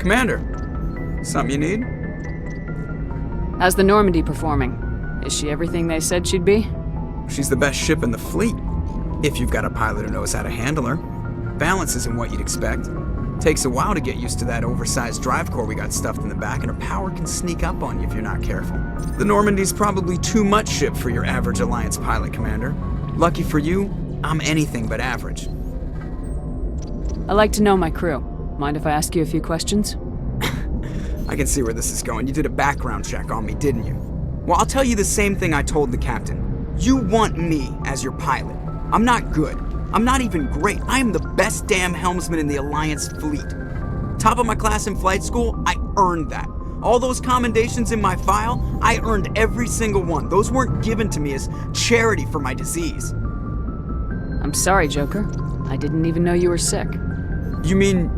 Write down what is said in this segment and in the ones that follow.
Commander, something you need? How's the Normandy performing? Is she everything they said she'd be? She's the best ship in the fleet, if you've got a pilot who knows how to handle her. Balance isn't what you'd expect. Takes a while to get used to that oversized drive core we got stuffed in the back, and her power can sneak up on you if you're not careful. The Normandy's probably too much ship for your average Alliance pilot, Commander. Lucky for you, I'm anything but average. I like to know my crew. Mind if I ask you a few questions? I can see where this is going. You did a background check on me, didn't you? Well, I'll tell you the same thing I told the captain. You want me as your pilot. I'm not good. I'm not even great. I am the best damn helmsman in the Alliance fleet. Top of my class in flight school, I earned that. All those commendations in my file, I earned every single one. Those weren't given to me as charity for my disease. I'm sorry, Joker. I didn't even know you were sick. You mean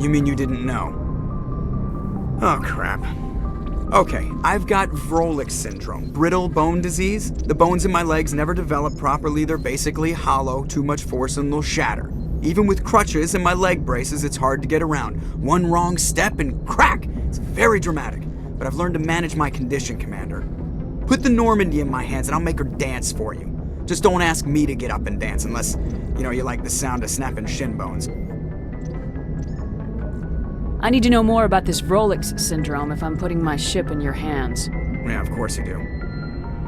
you didn't know? Oh, crap. Okay, I've got Vrolik syndrome, brittle bone disease. The bones in my legs never develop properly. They're basically hollow, too much force and they'll shatter. Even with crutches and my leg braces, it's hard to get around. One wrong step and crack! It's very dramatic, but I've learned to manage my condition, Commander. Put the Normandy in my hands and I'll make her dance for you. Just don't ask me to get up and dance unless, you like the sound of snapping shin bones. I need to know more about this Vrolik syndrome if I'm putting my ship in your hands. Yeah, of course you do.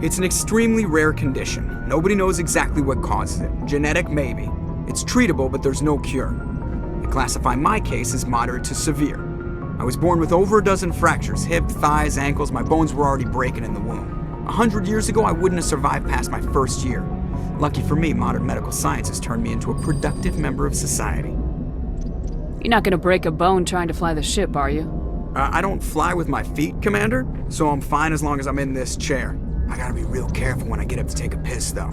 It's an extremely rare condition. Nobody knows exactly what causes it. Genetic, maybe. It's treatable, but there's no cure. I classify my case as moderate to severe. I was born with over a dozen fractures, hip, thighs, ankles. My bones were already breaking in the womb. 100 years ago, I wouldn't have survived past my first year. Lucky for me, modern medical science has turned me into a productive member of society. You're not gonna break a bone trying to fly the ship, are you? I don't fly with my feet, Commander, so I'm fine as long as I'm in this chair. I gotta be real careful when I get up to take a piss, though.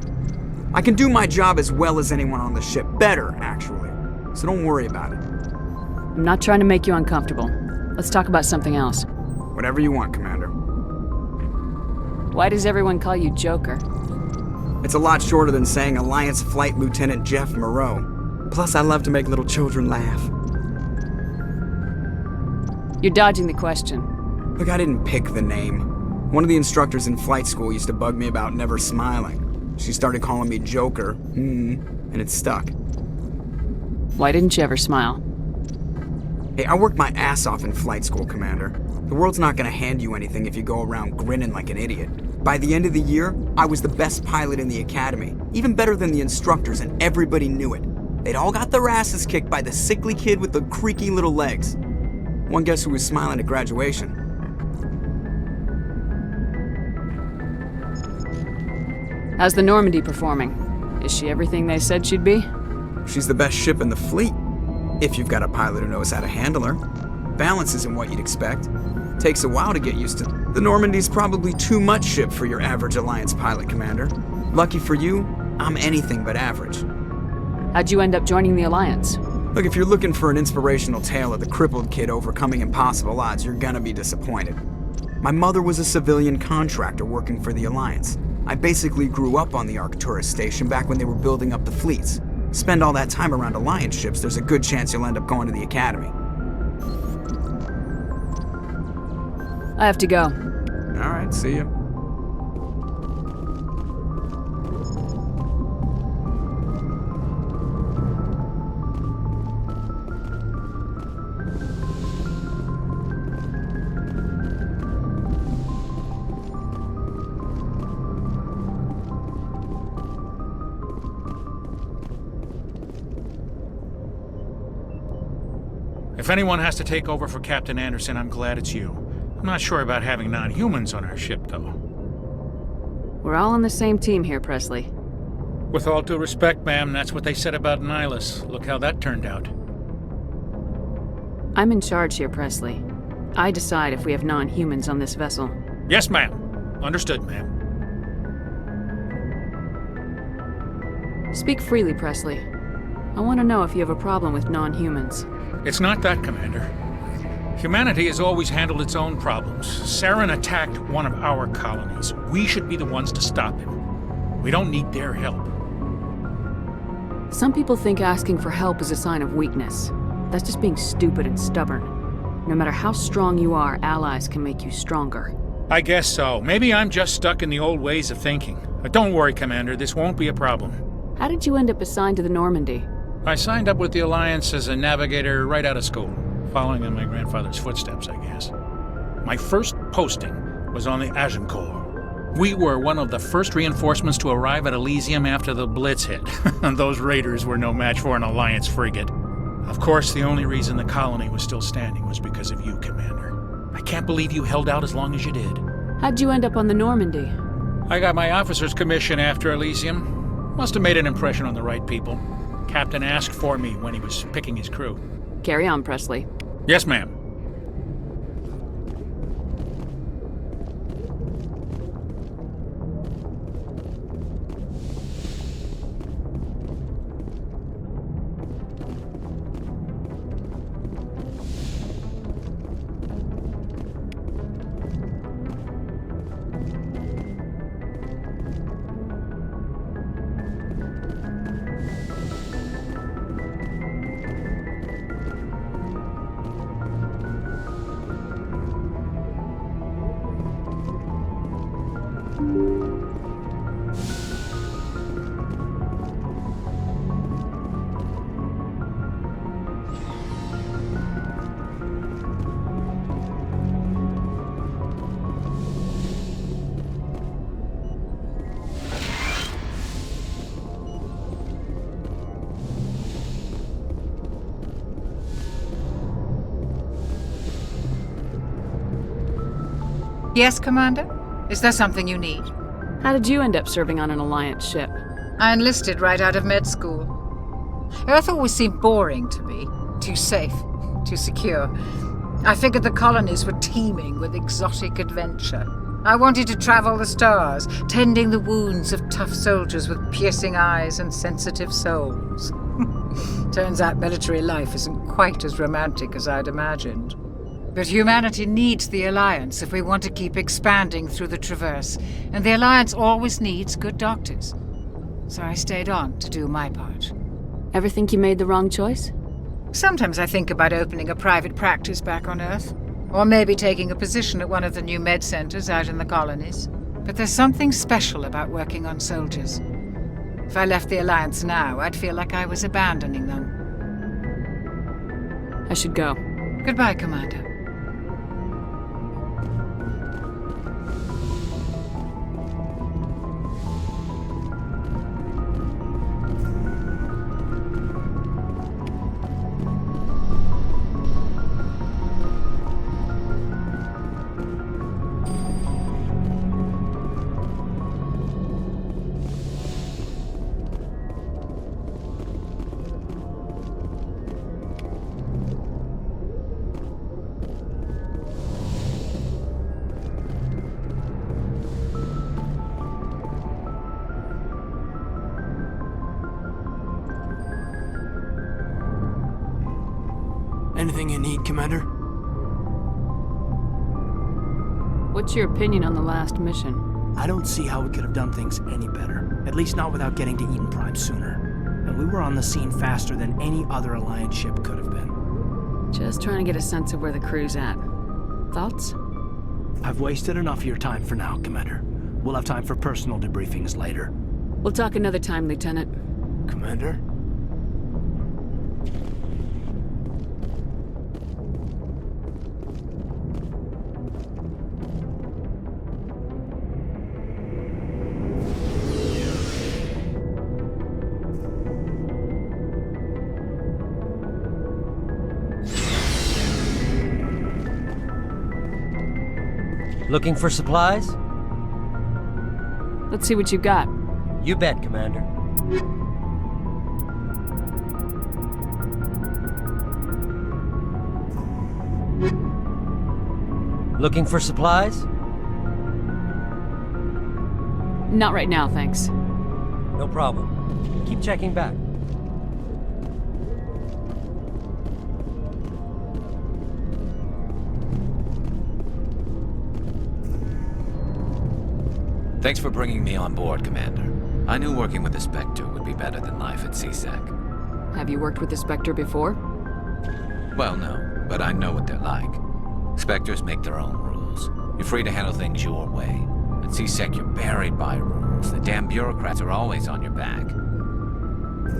I can do my job as well as anyone on the ship. Better, actually. So don't worry about it. I'm not trying to make you uncomfortable. Let's talk about something else. Whatever you want, Commander. Why does everyone call you Joker? It's a lot shorter than saying Alliance Flight Lieutenant Jeff Moreau. Plus, I love to make little children laugh. You're dodging the question. Look, I didn't pick the name. One of the instructors in flight school used to bug me about never smiling. She started calling me Joker, and it stuck. Why didn't you ever smile? Hey, I worked my ass off in flight school, Commander. The world's not gonna hand you anything if you go around grinning like an idiot. By the end of the year, I was the best pilot in the academy, even better than the instructors, and everybody knew it. They'd all got their asses kicked by the sickly kid with the creaky little legs. One guess who was smiling at graduation? How's the Normandy performing? Is she everything they said she'd be? She's the best ship in the fleet, if you've got a pilot who knows how to handle her. Balance isn't what you'd expect. Takes a while to get used to. The Normandy's probably too much ship for your average Alliance pilot, Commander. Lucky for you, I'm anything but average. How'd you end up joining the Alliance? Look, if you're looking for an inspirational tale of the crippled kid overcoming impossible odds, you're gonna be disappointed. My mother was a civilian contractor working for the Alliance. I basically grew up on the Arcturus station back when they were building up the fleets. Spend all that time around Alliance ships, there's a good chance you'll end up going to the Academy. I have to go. All right, see ya. If anyone has to take over for Captain Anderson, I'm glad it's you. I'm not sure about having non-humans on our ship, though. We're all on the same team here, Presley. With all due respect, ma'am, that's what they said about Nihilus. Look how that turned out. I'm in charge here, Presley. I decide if we have non-humans on this vessel. Yes, ma'am. Understood, ma'am. Speak freely, Presley. I want to know if you have a problem with non-humans. It's not that, Commander. Humanity has always handled its own problems. Saren attacked one of our colonies. We should be the ones to stop him. We don't need their help. Some people think asking for help is a sign of weakness. That's just being stupid and stubborn. No matter how strong you are, allies can make you stronger. I guess so. Maybe I'm just stuck in the old ways of thinking. But don't worry, Commander, this won't be a problem. How did you end up assigned to the Normandy? I signed up with the Alliance as a navigator right out of school, following in my grandfather's footsteps, I guess. My first posting was on the Agincourt. We were one of the first reinforcements to arrive at Elysium after the Blitz hit. Those raiders were no match for an Alliance frigate. Of course, the only reason the colony was still standing was because of you, Commander. I can't believe you held out as long as you did. How'd you end up on the Normandy? I got my officer's commission after Elysium. Must have made an impression on the right people. Captain asked for me when he was picking his crew. Carry on, Presley. Yes, ma'am. Yes, Commander? Is there something you need? How did you end up serving on an Alliance ship? I enlisted right out of med school. Earth always seemed boring to me. Too safe, too secure. I figured the colonies were teeming with exotic adventure. I wanted to travel the stars, tending the wounds of tough soldiers with piercing eyes and sensitive souls. Turns out military life isn't quite as romantic as I'd imagined. But humanity needs the Alliance if we want to keep expanding through the Traverse, and the Alliance always needs good doctors. So I stayed on to do my part. Ever think you made the wrong choice? Sometimes I think about opening a private practice back on Earth, or maybe taking a position at one of the new med centers out in the colonies. But there's something special about working on soldiers. If I left the Alliance now, I'd feel like I was abandoning them. I should go. Goodbye, Commander. Anything you need, Commander? What's your opinion on the last mission? I don't see how we could have done things any better. At least not without getting to Eden Prime sooner. And we were on the scene faster than any other Alliance ship could have been. Just trying to get a sense of where the crew's at. Thoughts? I've wasted enough of your time for now, Commander. We'll have time for personal debriefings later. We'll talk another time, Lieutenant. Commander? Looking for supplies? Let's see what you got. You bet, Commander. Looking for supplies? Not right now, thanks. No problem. Keep checking back. Thanks for bringing me on board, Commander. I knew working with the Spectre would be better than life at CSEC. Have you worked with the Spectre before? Well, no. but I know what they're like. Spectres make their own rules. You're free to handle things your way. At C-Sec, you're buried by rules. The damn bureaucrats are always on your back.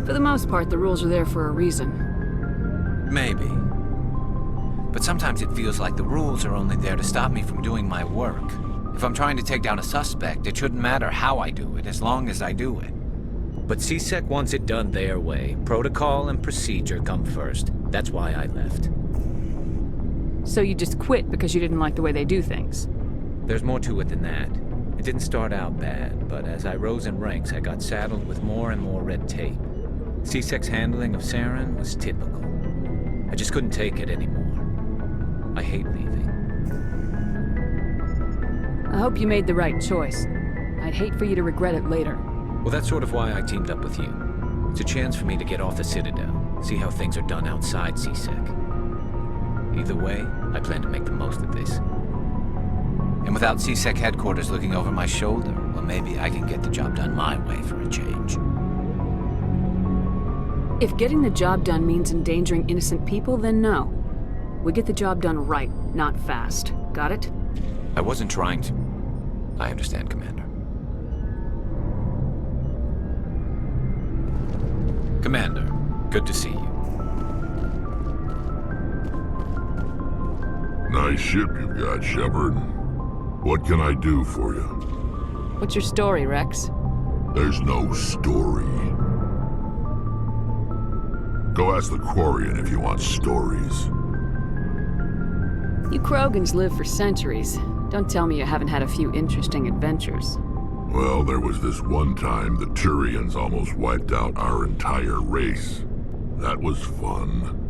For the most part, the rules are there for a reason. Maybe. But sometimes it feels like the rules are only there to stop me from doing my work. If I'm trying to take down a suspect, it shouldn't matter how I do it, as long as I do it. But C-Sec wants it done their way. Protocol and procedure come first. That's why I left. So you just quit because you didn't like the way they do things? There's more to it than that. It didn't start out bad, but as I rose in ranks, I got saddled with more and more red tape. C-Sec's handling of Saren was typical. I just couldn't take it anymore. I hate leaving. I hope you made the right choice. I'd hate for you to regret it later. Well, that's sort of why I teamed up with you. It's a chance for me to get off the Citadel, see how things are done outside C-Sec. Either way, I plan to make the most of this. And without C-Sec headquarters looking over my shoulder, well, maybe I can get the job done my way for a change. If getting the job done means endangering innocent people, then no. We get the job done right, not fast. Got it? I wasn't trying to. I understand, Commander. Commander, good to see you. Nice ship you've got, Shepard. What can I do for you? What's your story, Rex? There's no story. Go ask the Quarian if you want stories. You Krogans live for centuries. Don't tell me you haven't had a few interesting adventures. Well, there was this one time the Turians almost wiped out our entire race. That was fun.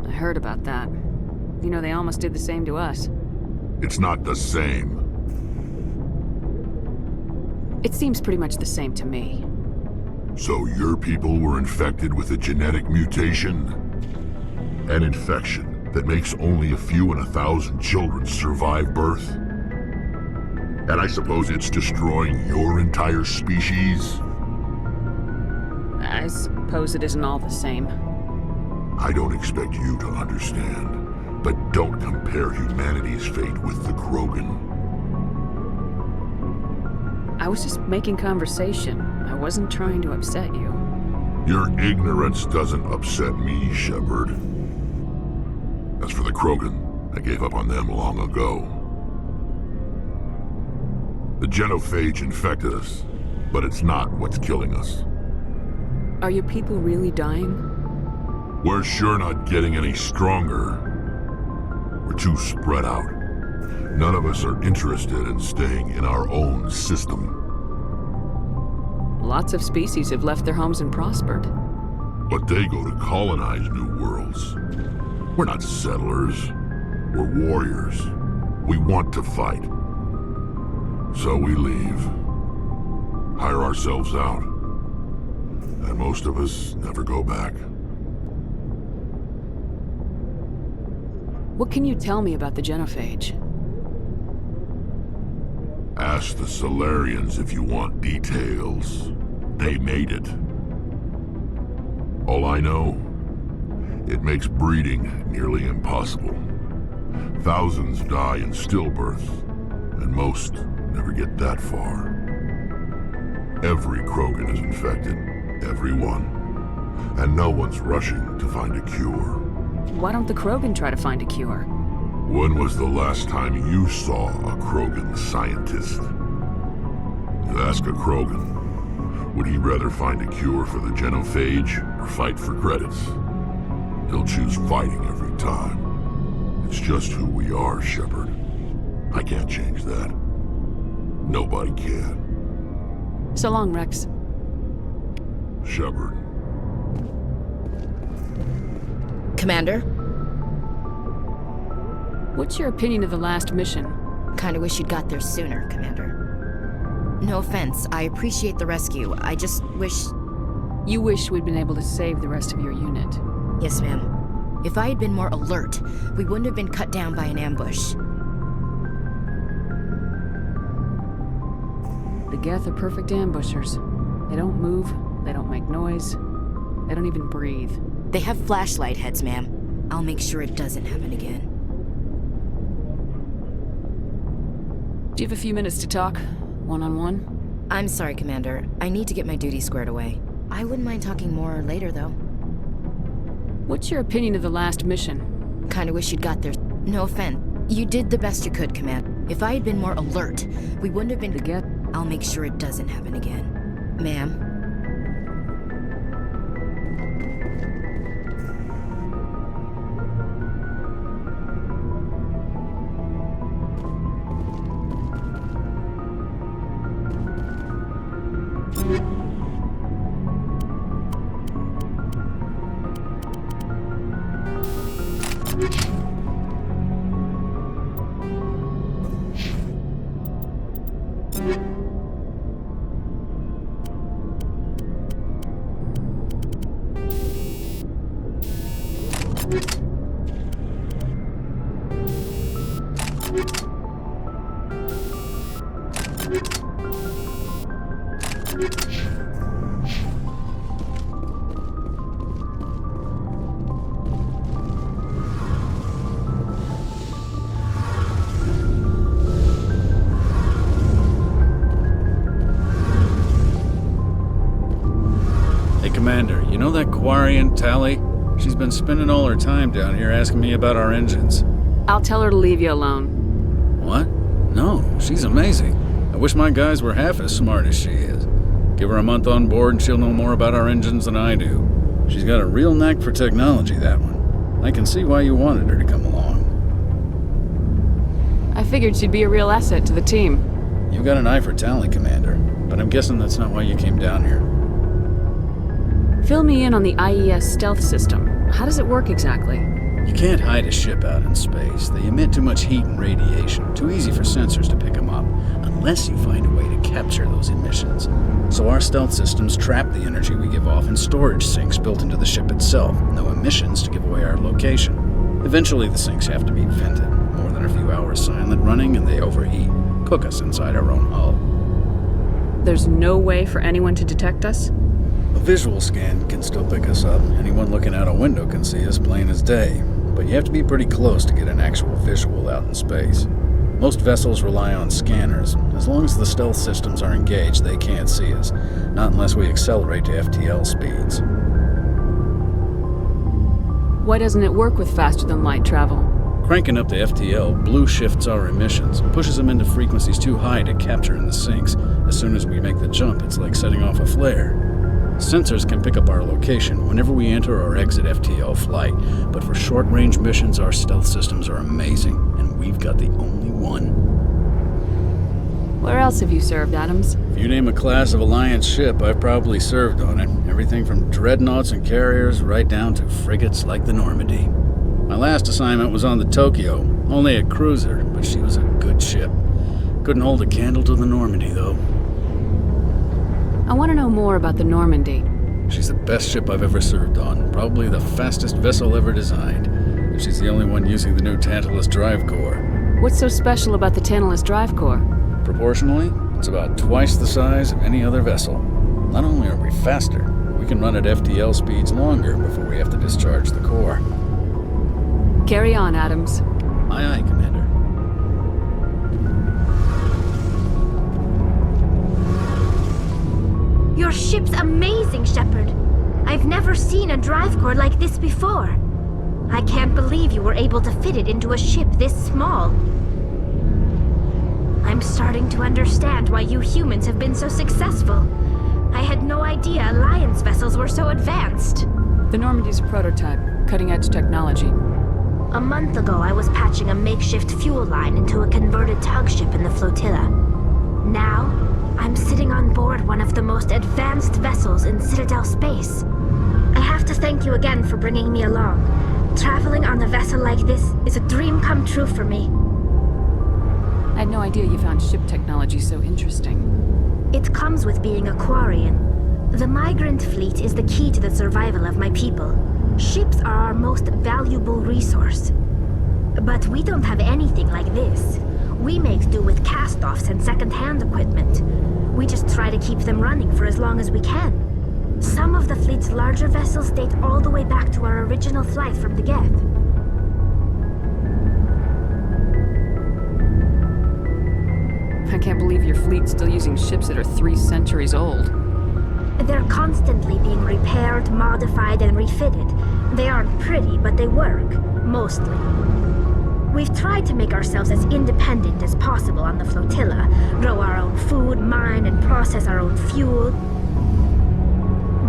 I heard about that. You know, they almost did the same to us. It's not the same. It seems pretty much the same to me. So your people were infected with a genetic mutation? An infection that makes only a few in 1,000 children survive birth? And I suppose it's destroying your entire species? I suppose it isn't all the same. I don't expect you to understand, but don't compare humanity's fate with the Krogan. I was just making conversation. I wasn't trying to upset you. Your ignorance doesn't upset me, Shepard. As for the Krogan, I gave up on them long ago. The genophage infected us, but it's not what's killing us. Are your people really dying? We're sure not getting any stronger. We're too spread out. None of us are interested in staying in our own system. Lots of species have left their homes and prospered. But they go to colonize new worlds. We're not settlers. We're warriors. We want to fight. So we leave. Hire ourselves out. And most of us never go back. What can you tell me about the genophage? Ask the Solarians if you want details. They made it. All I know, it makes breeding nearly impossible. Thousands die in stillbirth, and most never get that far. Every Krogan is infected, every one. And no one's rushing to find a cure. Why don't the Krogan try to find a cure? When was the last time you saw a Krogan scientist? You ask a Krogan, would he rather find a cure for the genophage or fight for credits? He'll choose fighting every time. It's just who we are, Shepard. I can't change that. Nobody can. So long, Rex. Shepard. Commander? What's your opinion of the last mission? Kinda wish you'd got there sooner, Commander. No offense, I appreciate the rescue. I just wish... You wish we'd been able to save the rest of your unit. Yes, ma'am. If I had been more alert, we wouldn't have been cut down by an ambush. The Geth are perfect ambushers. They don't move, they don't make noise, they don't even breathe. They have flashlight heads, ma'am. I'll make sure it doesn't happen again. Do you have a few minutes to talk? One-on-one? I'm sorry, Commander. I need to get my duty squared away. I wouldn't mind talking more later, though. What's your opinion of the last mission? Kinda wish you'd got there. No offense. You did the best you could, Commander. If I had been more alert, we wouldn't have been together. I'll make sure it doesn't happen again. Ma'am? Commander, you know that Quarian, Tally? She's been spending all her time down here asking me about our engines. I'll tell her to leave you alone. What? No, she's amazing. I wish my guys were half as smart as she is. Give her a month on board and she'll know more about our engines than I do. She's got a real knack for technology, that one. I can see why you wanted her to come along. I figured she'd be a real asset to the team. You've got an eye for Tally, Commander, but I'm guessing that's not why you came down here. Fill me in on the IES stealth system. How does it work exactly? You can't hide a ship out in space. They emit too much heat and radiation. Too easy for sensors to pick them up, unless you find a way to capture those emissions. So our stealth systems trap the energy we give off in storage sinks built into the ship itself. No emissions to give away our location. Eventually the sinks have to be vented. More than a few hours silent running and they overheat. Cook us inside our own hull. There's no way for anyone to detect us? A visual scan can still pick us up. Anyone looking out a window can see us plain as day. But you have to be pretty close to get an actual visual out in space. Most vessels rely on scanners. As long as the stealth systems are engaged, they can't see us. Not unless we accelerate to FTL speeds. Why doesn't it work with faster-than-light travel? Cranking up the FTL blue shifts our emissions, pushes them into frequencies too high to capture in the sinks. As soon as we make the jump, it's like setting off a flare. Sensors can pick up our location whenever we enter or exit FTL flight, but for short-range missions, our stealth systems are amazing, and we've got the only one. Where else have you served, Adams? If you name a class of Alliance ship, I've probably served on it. Everything from dreadnoughts and carriers right down to frigates like the Normandy. My last assignment was on the Tokyo, only a cruiser, but she was a good ship. Couldn't hold a candle to the Normandy, though. I want to know more about the Normandy. She's the best ship I've ever served on. Probably the fastest vessel ever designed. And she's the only one using the new Tantalus drive core. What's so special about the Tantalus drive core? Proportionally, it's about twice the size of any other vessel. Not only are we faster, we can run at FTL speeds longer before we have to discharge the core. Carry on, Adams. Aye, aye, Commander. Your ship's amazing, Shepard. I've never seen a drive core like this before. I can't believe you were able to fit it into a ship this small. I'm starting to understand why you humans have been so successful. I had no idea Alliance vessels were so advanced. The Normandy's a prototype, cutting-edge technology. A month ago, I was patching a makeshift fuel line into a converted tug ship in the flotilla. Now, I'm sitting on board one of the most advanced vessels in Citadel space. I have to thank you again for bringing me along. Traveling on a vessel like this is a dream come true for me. I had no idea you found ship technology so interesting. It comes with being a Quarian. The migrant fleet is the key to the survival of my people. Ships are our most valuable resource. But we don't have anything like this. We make do with cast-offs and second-hand equipment. We just try to keep them running for as long as we can. Some of the fleet's larger vessels date all the way back to our original flight from the Geth. I can't believe your fleet's still using ships that are 3 centuries old. They're constantly being repaired, modified, and refitted. They aren't pretty, but they work. Mostly. We've tried to make ourselves as independent as possible on the flotilla, grow our own food, mine and process our own fuel.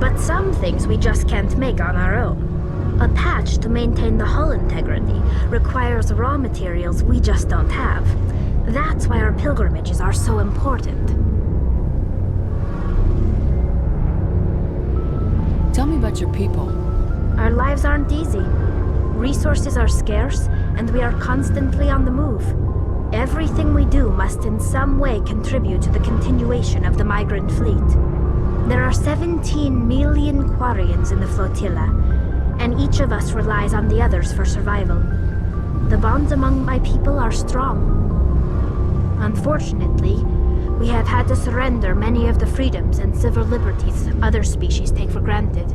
But some things we just can't make on our own. A patch to maintain the hull integrity requires raw materials we just don't have. That's why our pilgrimages are so important. Tell me about your people. Our lives aren't easy. Resources are scarce, and we are constantly on the move. Everything we do must in some way contribute to the continuation of the migrant fleet. There are 17 million Quarians in the flotilla, and each of us relies on the others for survival. The bonds among my people are strong. Unfortunately, we have had to surrender many of the freedoms and civil liberties other species take for granted.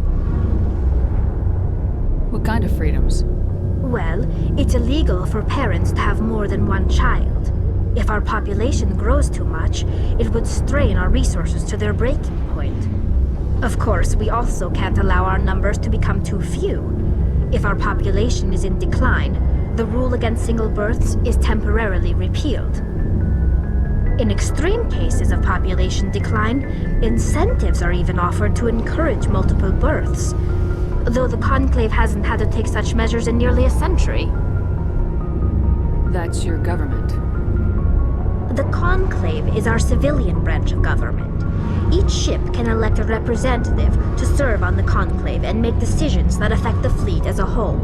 What kind of freedoms? Well, it's illegal for parents to have more than one child. If our population grows too much, it would strain our resources to their breaking point. Of course, we also can't allow our numbers to become too few. If our population is in decline, the rule against single births is temporarily repealed. In extreme cases of population decline, incentives are even offered to encourage multiple births, though the Conclave hasn't had to take such measures in nearly a century. That's your government. The Conclave is our civilian branch of government. Each ship can elect a representative to serve on the Conclave and make decisions that affect the fleet as a whole.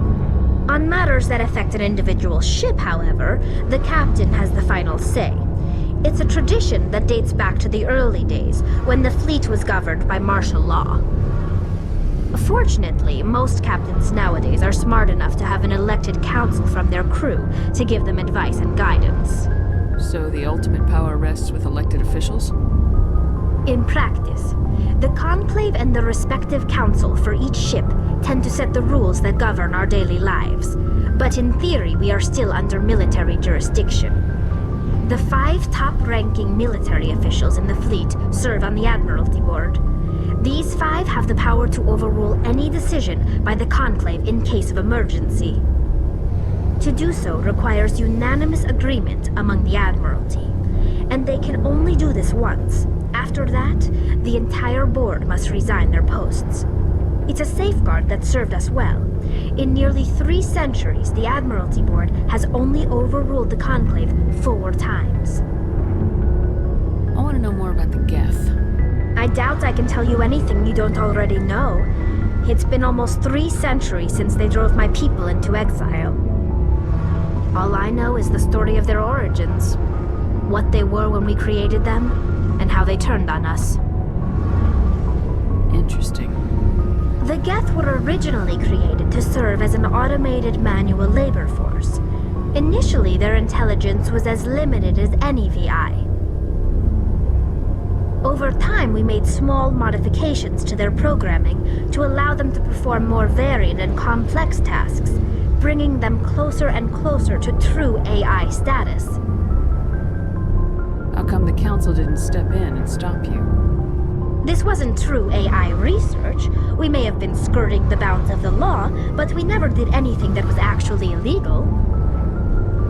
On matters that affect an individual ship, however, the captain has the final say. It's a tradition that dates back to the early days, when the fleet was governed by martial law. Fortunately, most captains nowadays are smart enough to have an elected council from their crew to give them advice and guidance. So the ultimate power rests with elected officials? In practice, the Conclave and the respective council for each ship tend to set the rules that govern our daily lives. But in theory, we are still under military jurisdiction. The 5 top-ranking military officials in the fleet serve on the Admiralty Board. These 5 have the power to overrule any decision by the Conclave in case of emergency. To do so requires unanimous agreement among the Admiralty, and they can only do this once. After that, the entire board must resign their posts. It's a safeguard that served us well. In nearly 3 centuries, the Admiralty Board has only overruled the Conclave 4 times. I want to know more about the Geth. I doubt I can tell you anything you don't already know. It's been almost 3 centuries since they drove my people into exile. All I know is the story of their origins, what they were when we created them, and how they turned on us. Interesting. The Geth were originally created to serve as an automated manual labor force. Initially, their intelligence was as limited as any VI. Over time, we made small modifications to their programming to allow them to perform more varied and complex tasks, bringing them closer and closer to true AI status. How come the Council didn't step in and stop you? This wasn't true AI research. We may have been skirting the bounds of the law, but we never did anything that was actually illegal.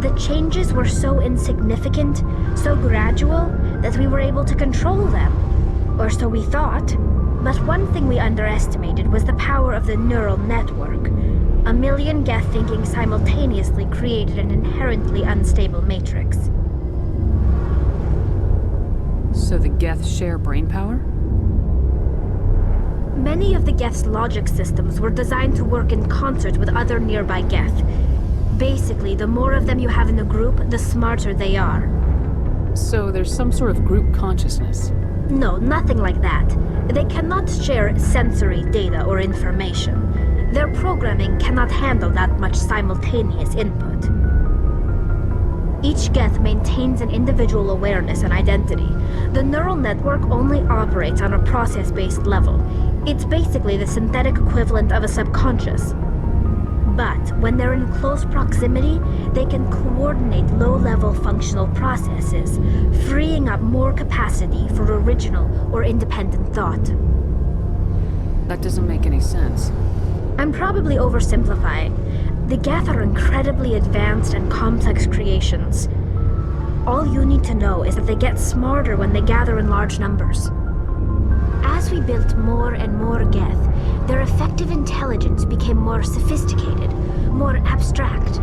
The changes were so insignificant, so gradual, that we were able to control them. Or so we thought. But one thing we underestimated was the power of the neural network. A million Geth thinking simultaneously created an inherently unstable matrix. So the Geth share brainpower? Many of the Geth's logic systems were designed to work in concert with other nearby Geth. Basically, the more of them you have in a group, the smarter they are. So there's some sort of group consciousness? No, nothing like that. They cannot share sensory data or information. Their programming cannot handle that much simultaneous input. Each Geth maintains an individual awareness and identity. The neural network only operates on a process-based level. It's basically the synthetic equivalent of a subconscious. But when they're in close proximity, they can coordinate low-level functional processes, freeing up more capacity for original or independent thought. That doesn't make any sense. I'm probably oversimplifying. The Geth are incredibly advanced and complex creations. All you need to know is that they get smarter when they gather in large numbers. As we built more and more Geth, their effective intelligence became more sophisticated, more abstract.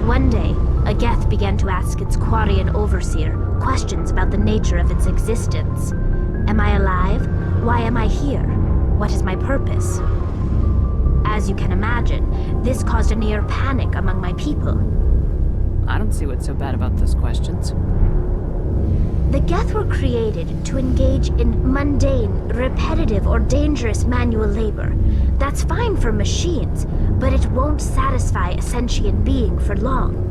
One day, a Geth began to ask its Quarian overseer questions about the nature of its existence. Am I alive? Why am I here? What is my purpose? As you can imagine, this caused a near panic among my people. I don't see what's so bad about those questions. The Geth were created to engage in mundane, repetitive, or dangerous manual labor. That's fine for machines, but it won't satisfy a sentient being for long.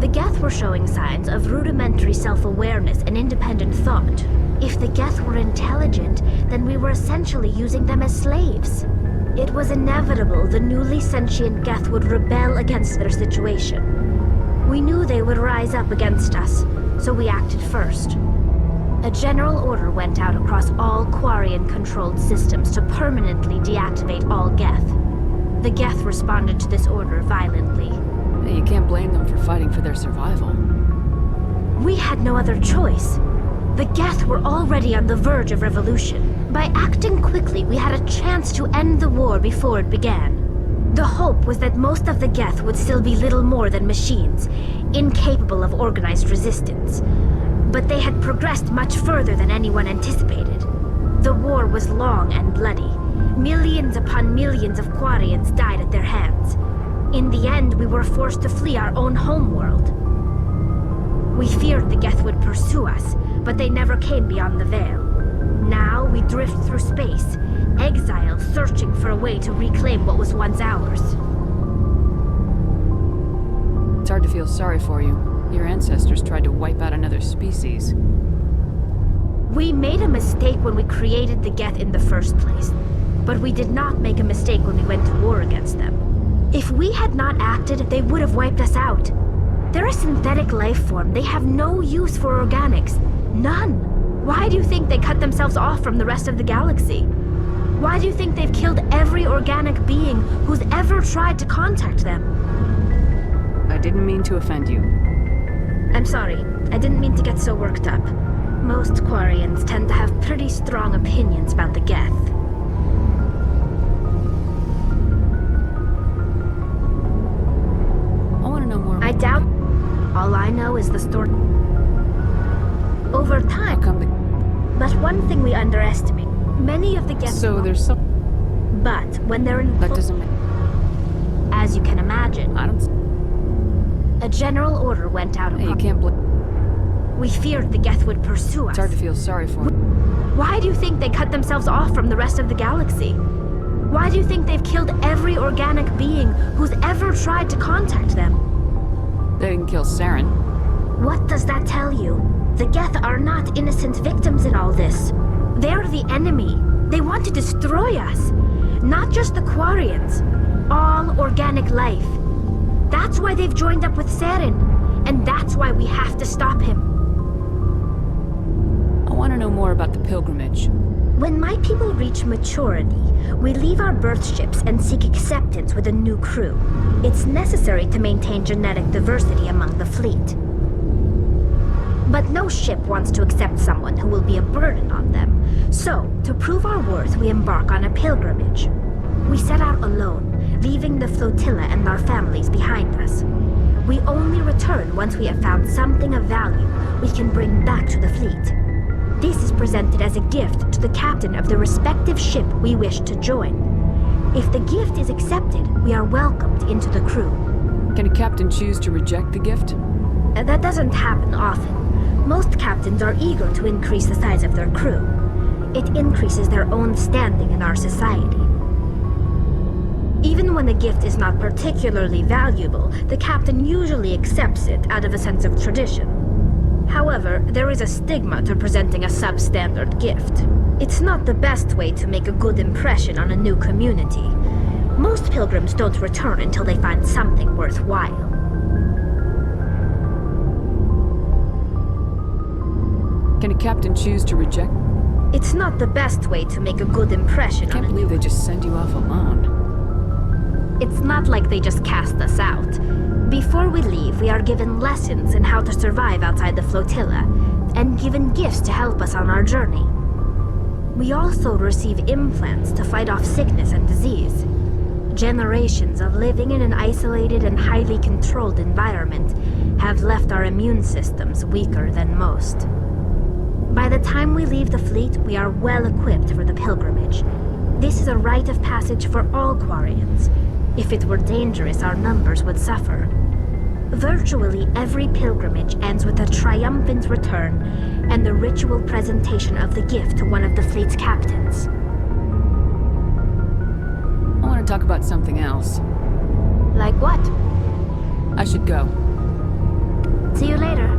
The Geth were showing signs of rudimentary self-awareness and independent thought. If the Geth were intelligent, then we were essentially using them as slaves. It was inevitable the newly sentient Geth would rebel against their situation. We knew they would rise up against us, so we acted first. A general order went out across all Quarian-controlled systems to permanently deactivate all Geth. The Geth responded to this order violently. Hey, you can't blame them for fighting for their survival. We had no other choice. The Geth were already on the verge of revolution. By acting quickly, we had a chance to end the war before it began. The hope was that most of the Geth would still be little more than machines, incapable of organized resistance. But they had progressed much further than anyone anticipated. The war was long and bloody. Millions upon millions of Quarians died at their hands. In the end, we were forced to flee our own homeworld. We feared the Geth would pursue us, but they never came beyond the Veil. Now we drift through space, exiled, searching for a way to reclaim what was once ours. It's hard to feel sorry for you. Your ancestors tried to wipe out another species. We made a mistake when we created the Geth in the first place, but we did not make a mistake when we went to war against them. If we had not acted, they would have wiped us out. They're a synthetic life form. They have no use for organics. None. Why do you think they cut themselves off from the rest of the galaxy? Why do you think they've killed every organic being who's ever tried to contact them? I didn't mean to offend you. I'm sorry. I didn't mean to get so worked up. Most Quarians tend to have pretty strong opinions about the Geth. I want to know more. I doubt. All I know is the story. Over time. But one thing we underestimate. Many of the Geth. So there's some. But when they're in. That doesn't. As you can imagine. I don't. A general order went out. Hey, you can't blame. We feared the Geth would pursue us. It's hard to feel sorry for them. Why do you think they cut themselves off from the rest of the galaxy? Why do you think they've killed every organic being who's ever tried to contact them? They didn't kill Saren. What does that tell you? The Geth are not innocent victims in all this. They're the enemy. They want to destroy us. Not just the Quarians. All organic life. That's why they've joined up with Saren. And that's why we have to stop him. I want to know more about the pilgrimage. When my people reach maturity, we leave our birth ships and seek acceptance with a new crew. It's necessary to maintain genetic diversity among the fleet. But no ship wants to accept someone who will be a burden on them. So, to prove our worth, we embark on a pilgrimage. We set out alone, leaving the flotilla and our families behind us. We only return once we have found something of value we can bring back to the fleet. This is presented as a gift to the captain of the respective ship we wish to join. If the gift is accepted, we are welcomed into the crew. Can a captain choose to reject the gift? That doesn't happen often. Most captains are eager to increase the size of their crew. It increases their own standing in our society. Even when the gift is not particularly valuable, the captain usually accepts it out of a sense of tradition. However, there is a stigma to presenting a substandard gift. It's not the best way to make a good impression on a new community. Most pilgrims don't return until they find something worthwhile. Can a captain choose to reject? It's not the best way to make a good impression I can't believe they just send you off alone. It's not like they just cast us out. Before we leave, we are given lessons in how to survive outside the flotilla, and given gifts to help us on our journey. We also receive implants to fight off sickness and disease. Generations of living in an isolated and highly controlled environment have left our immune systems weaker than most. By the time we leave the fleet, we are well equipped for the pilgrimage. This is a rite of passage for all Quarians. If it were dangerous, our numbers would suffer. Virtually every pilgrimage ends with a triumphant return and the ritual presentation of the gift to one of the fleet's captains. I want to talk about something else. Like what? I should go. See you later.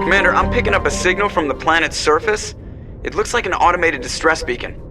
Commander, I'm picking up a signal from the planet's surface. It looks like an automated distress beacon.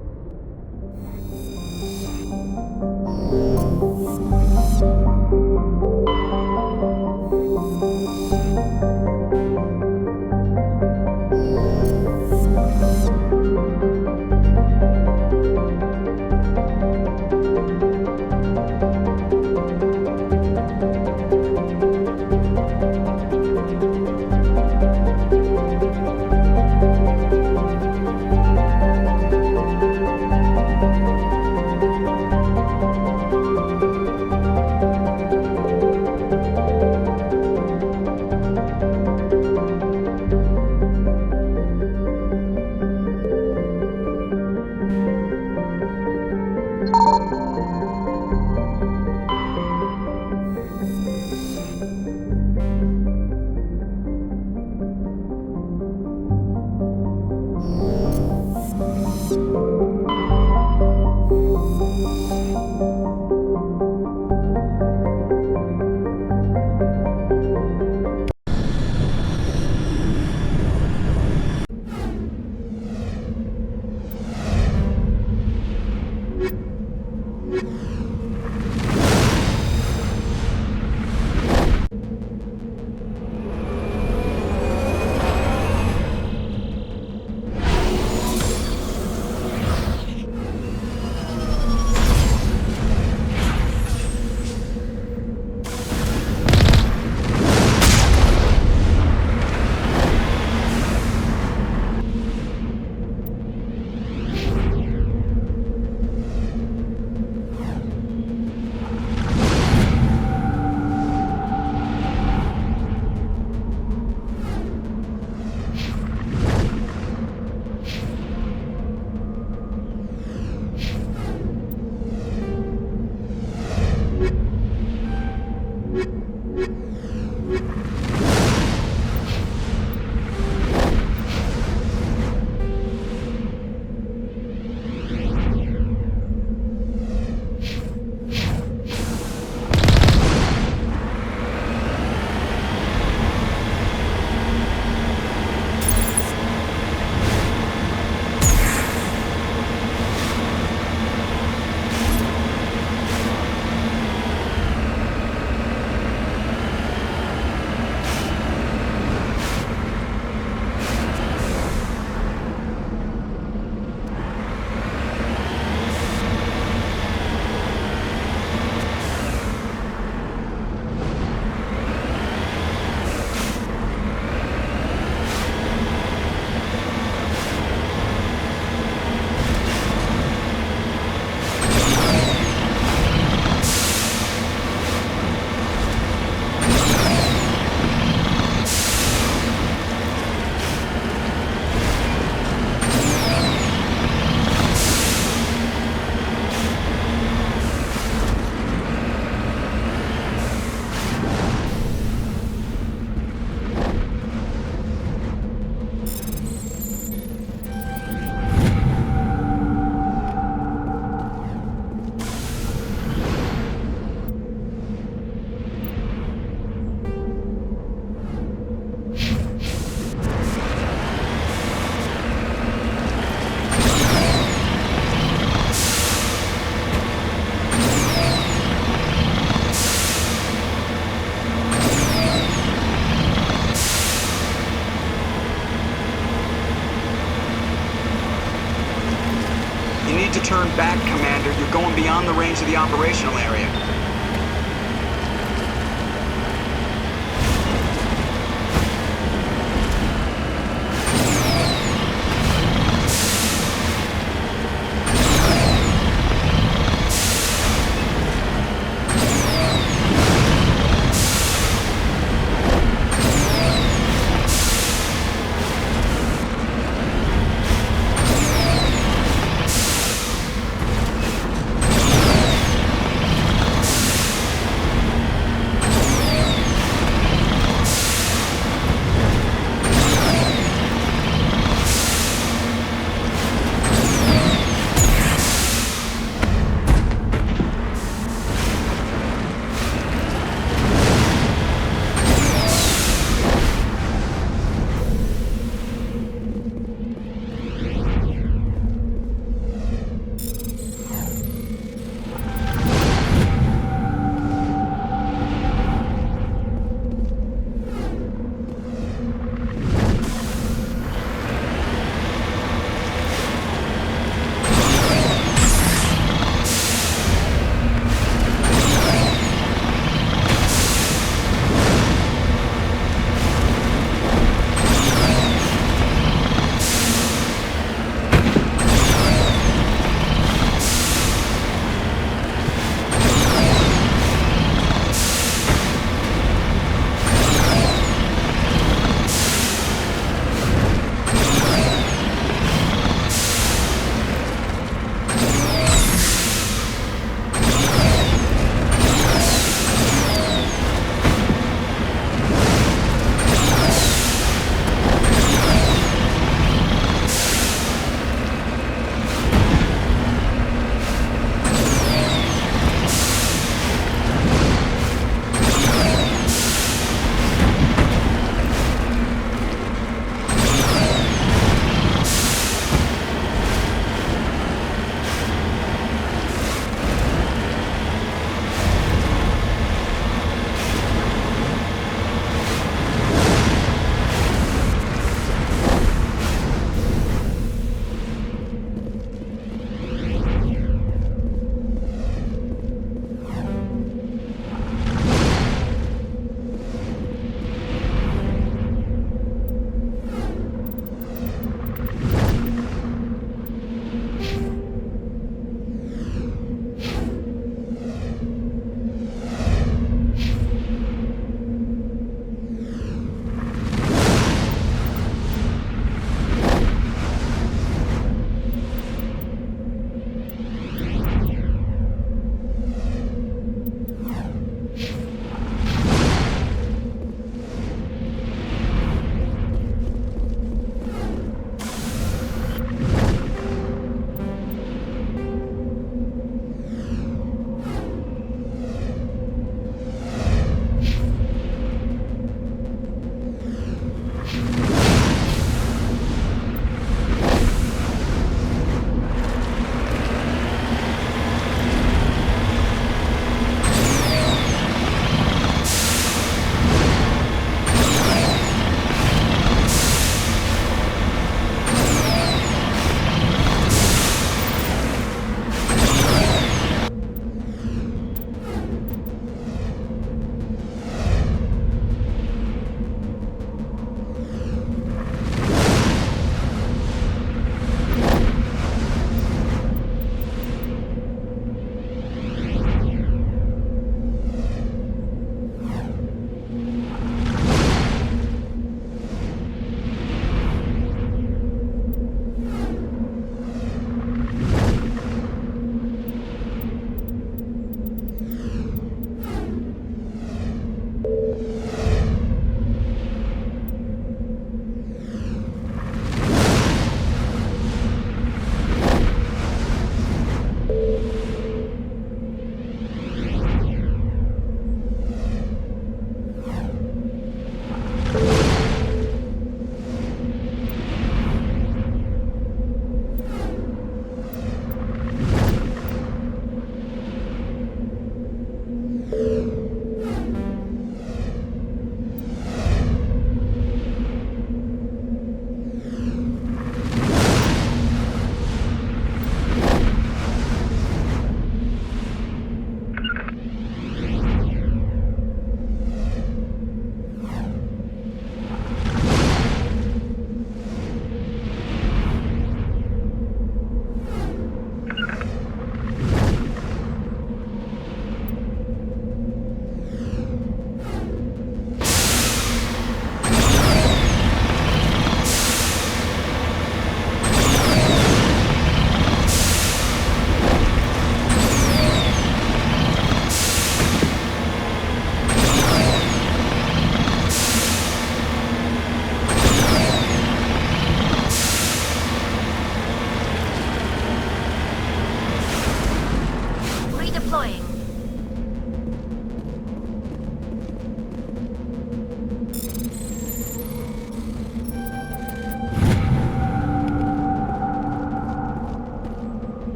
Turn back, Commander. You're going beyond the range of the operational area.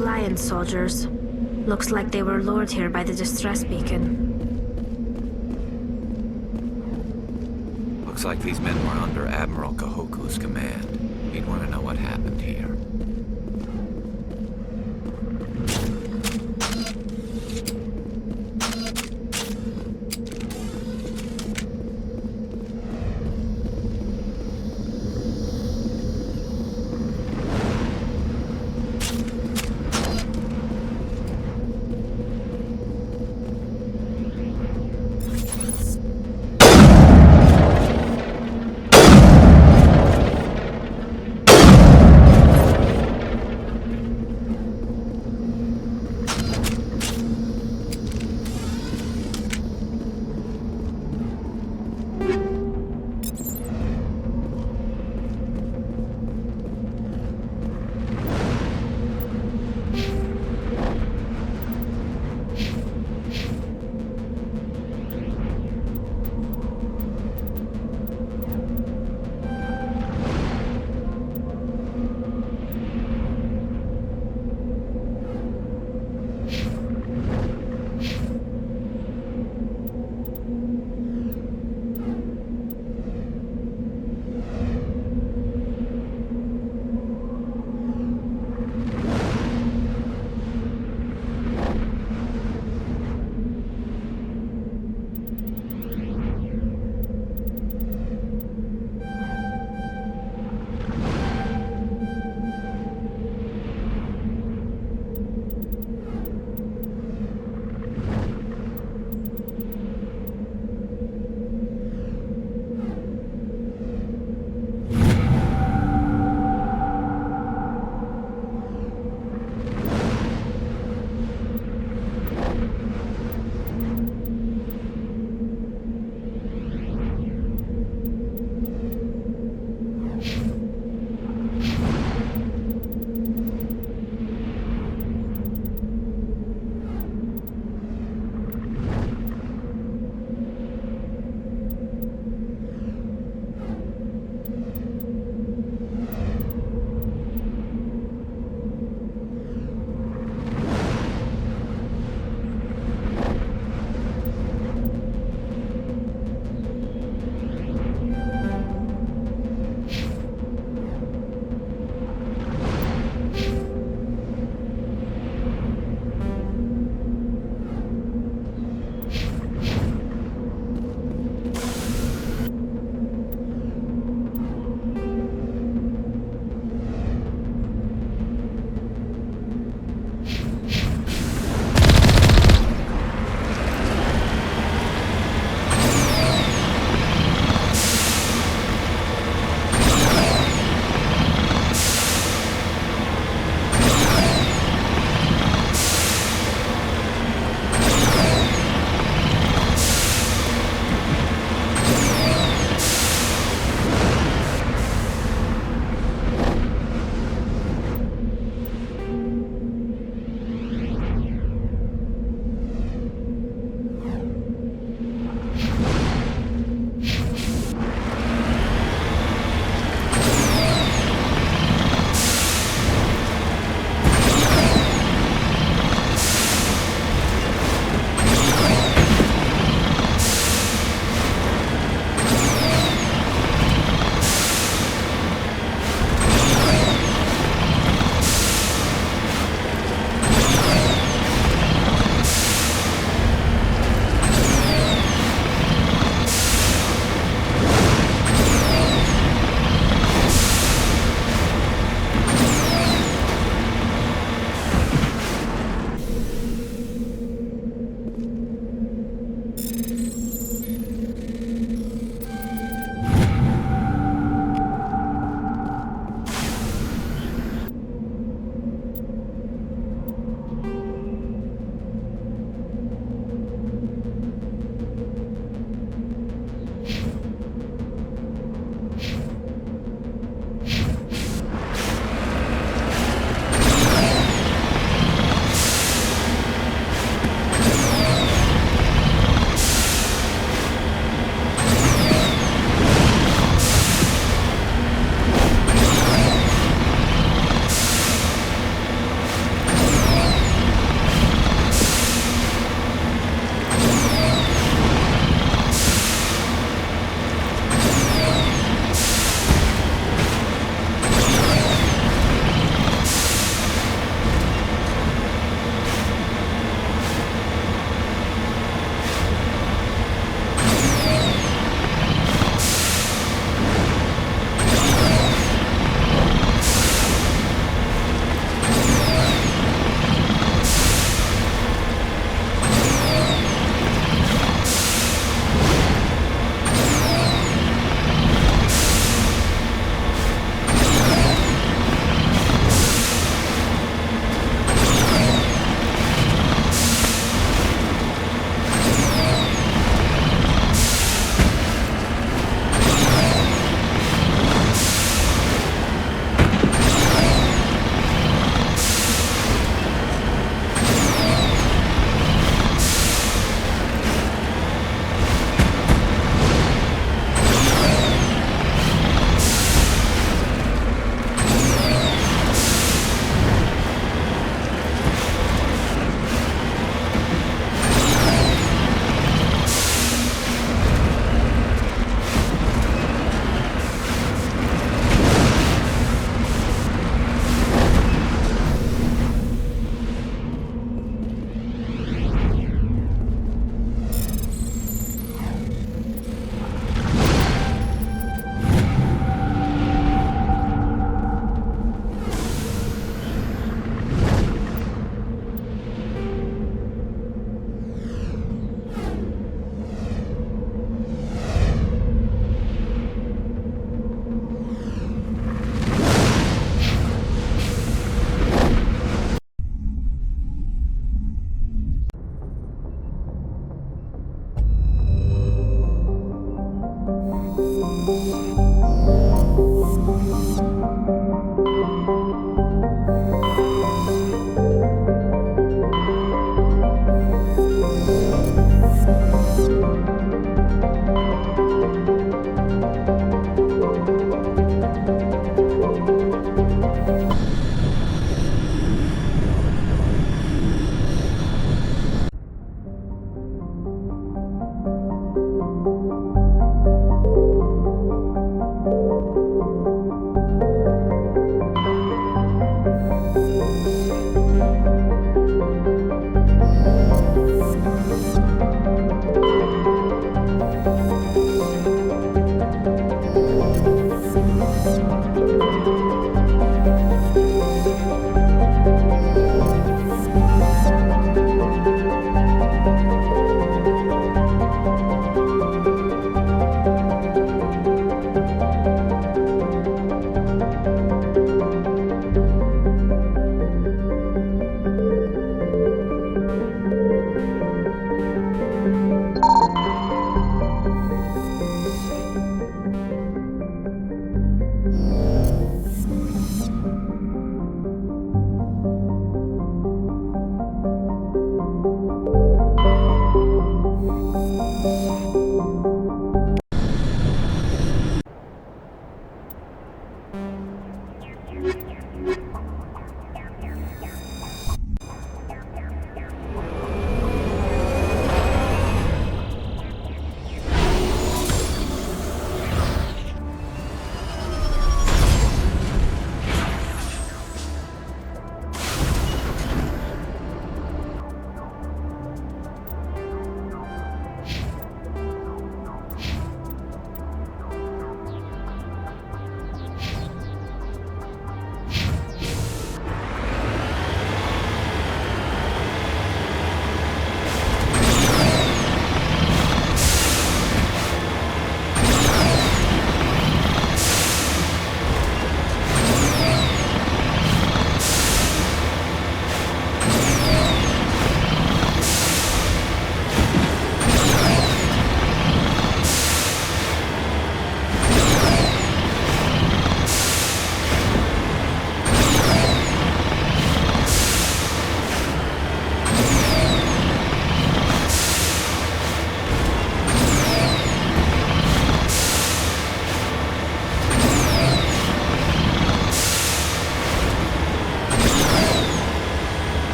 Alliance soldiers. Looks like they were lured here by the distress beacon. Looks like these men were under Admiral Kahoku's command. He'd want to know what happened here.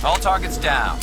All targets down.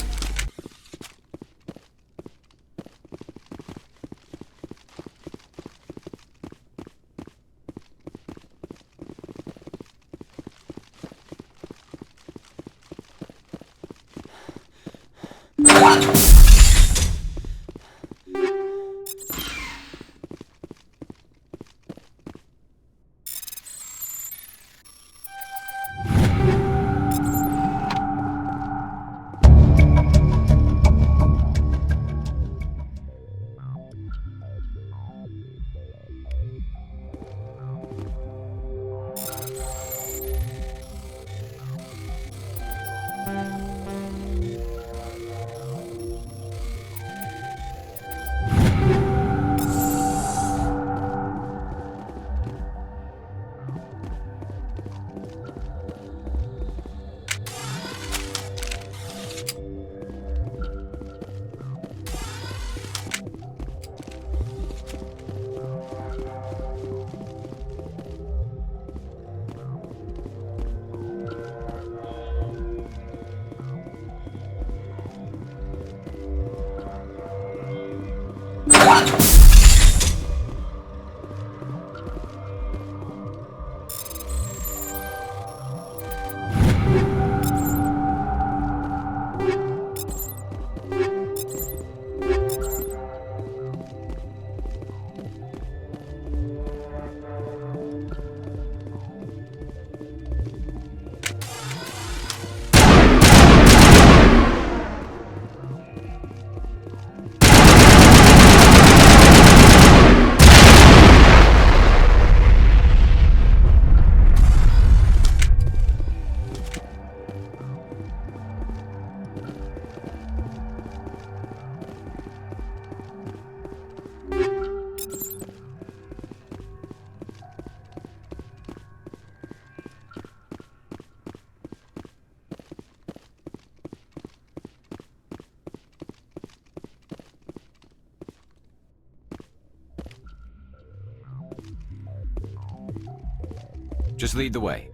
Just lead the way.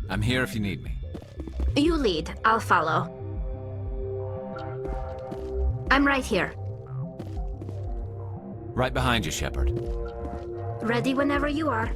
I'm here if you need me. You lead, I'll follow. I'm right here. Right behind you, Shepard. Ready whenever you are.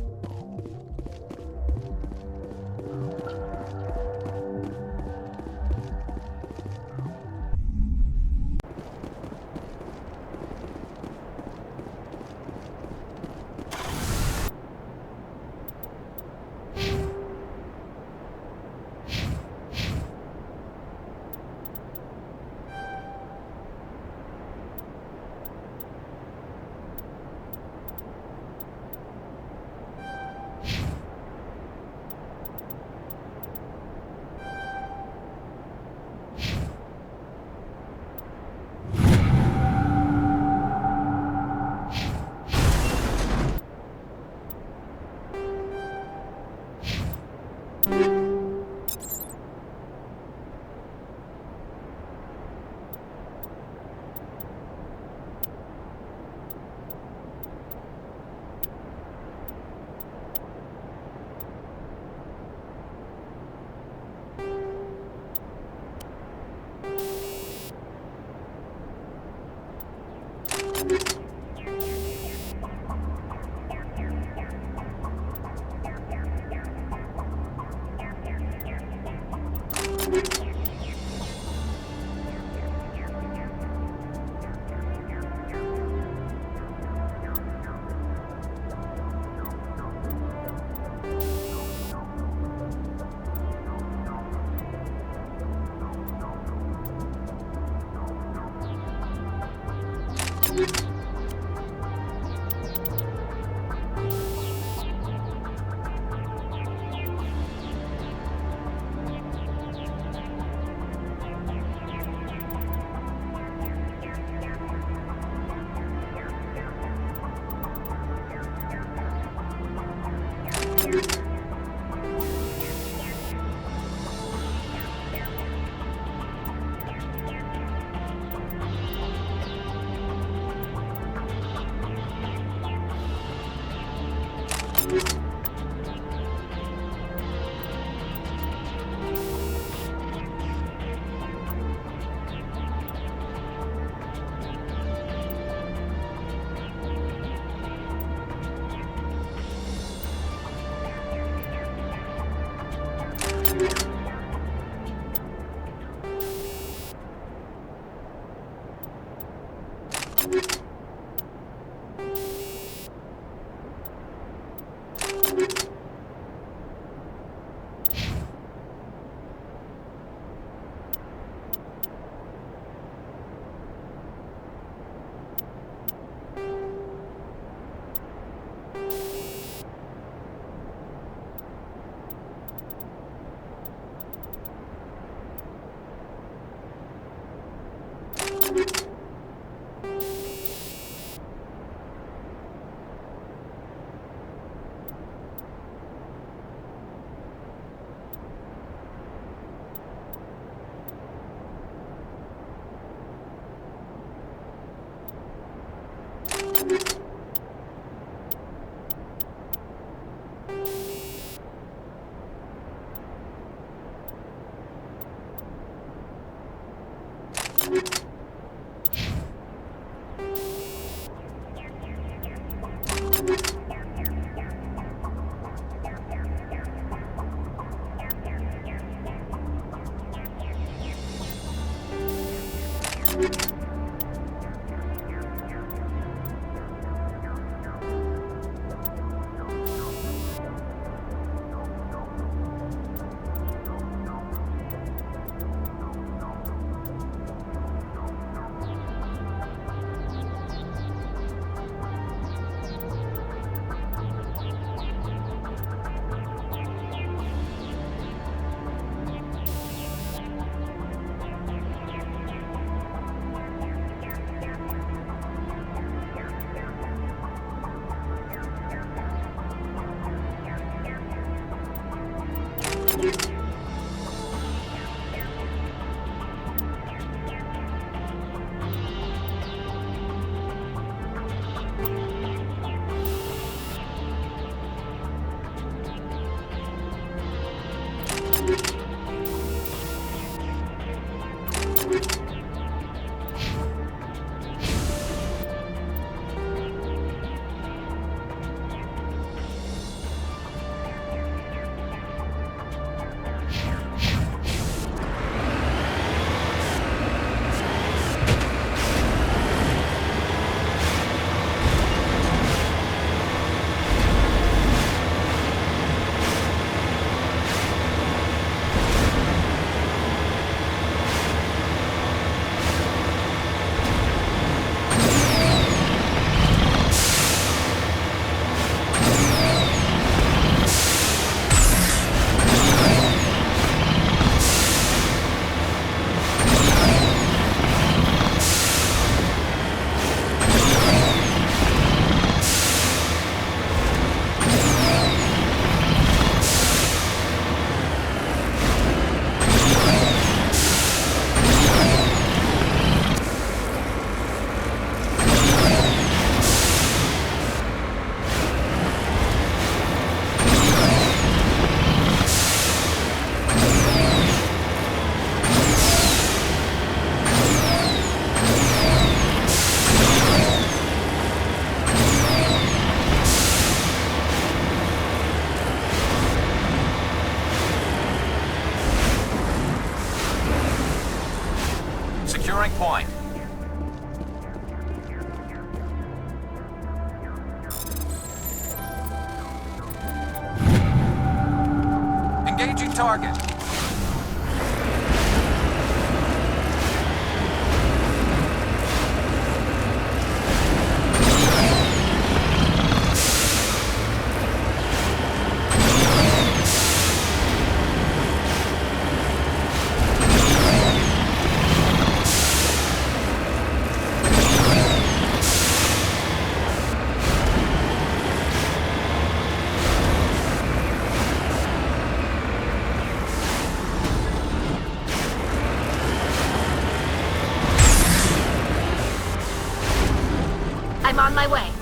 point. Engaging target. I'm on my way.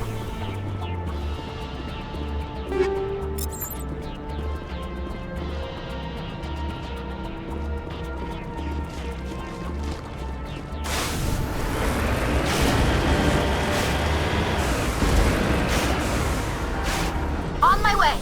On my way.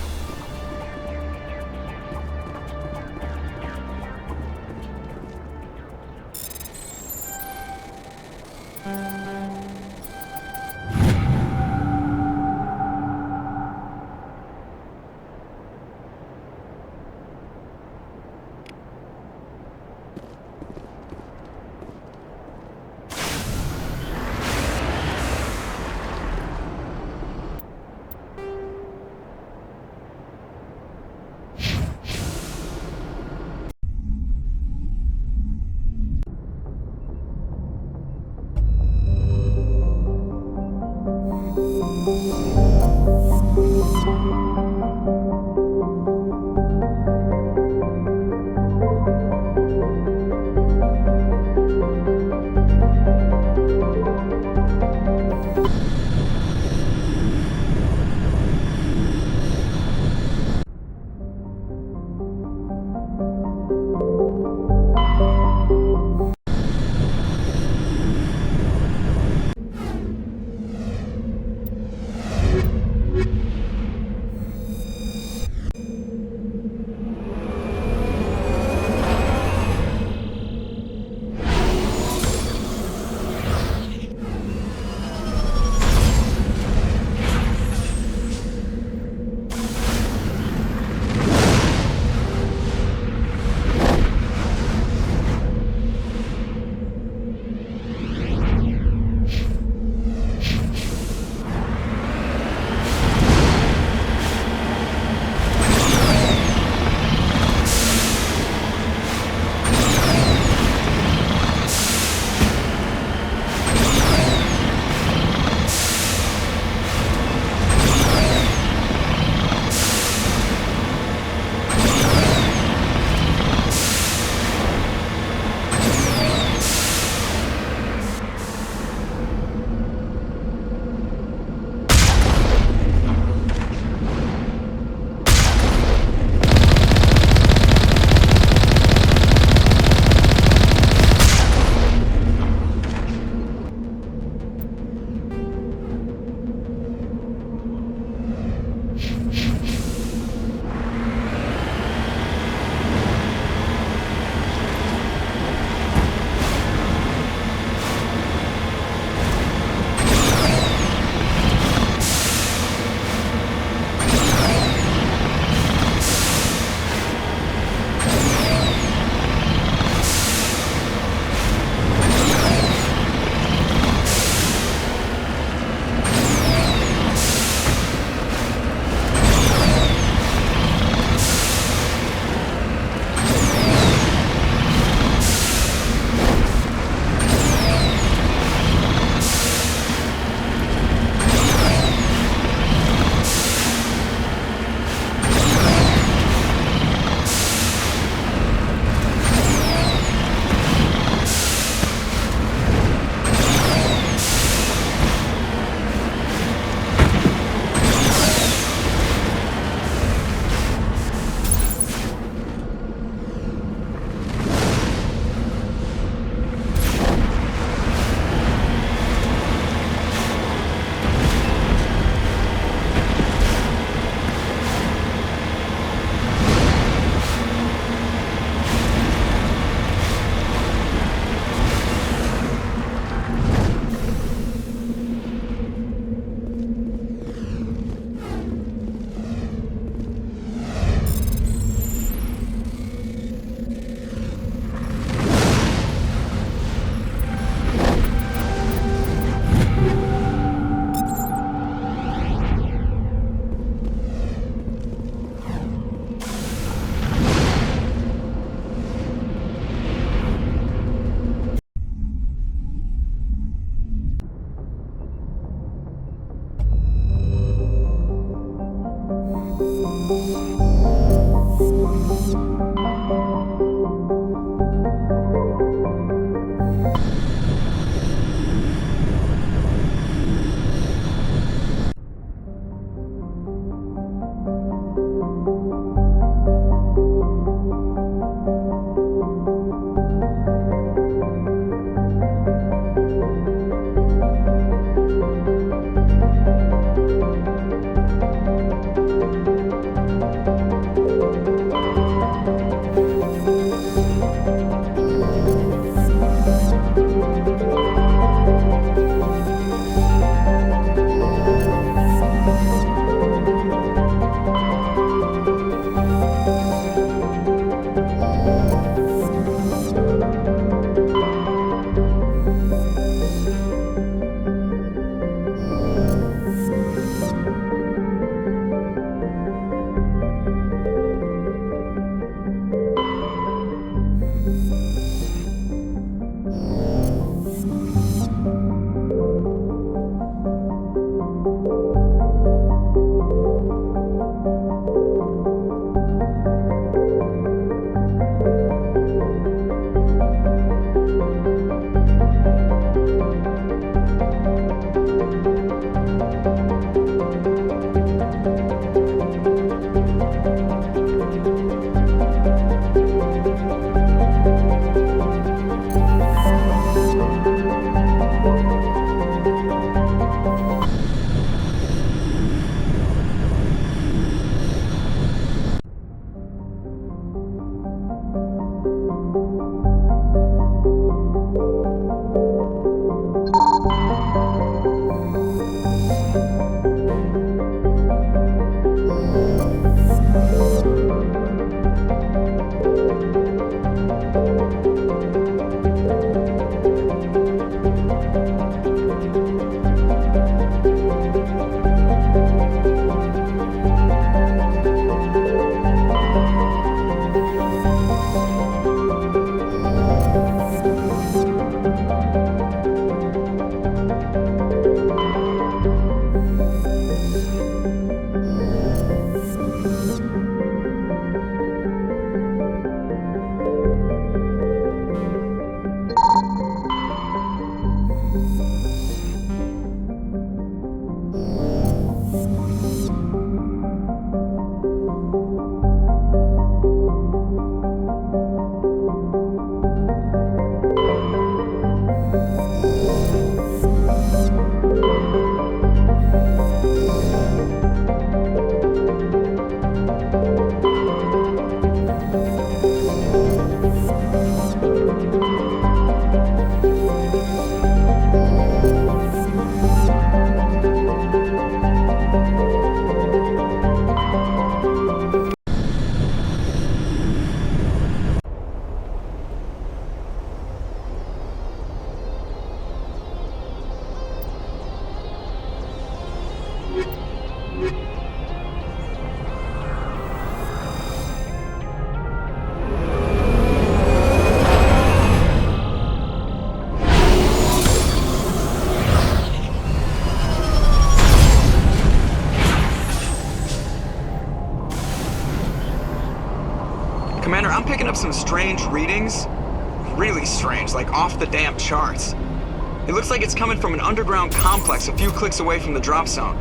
Commander, I'm picking up some strange readings. Really strange, like off the damn charts. It looks like it's coming from an underground complex a few clicks away from the drop zone.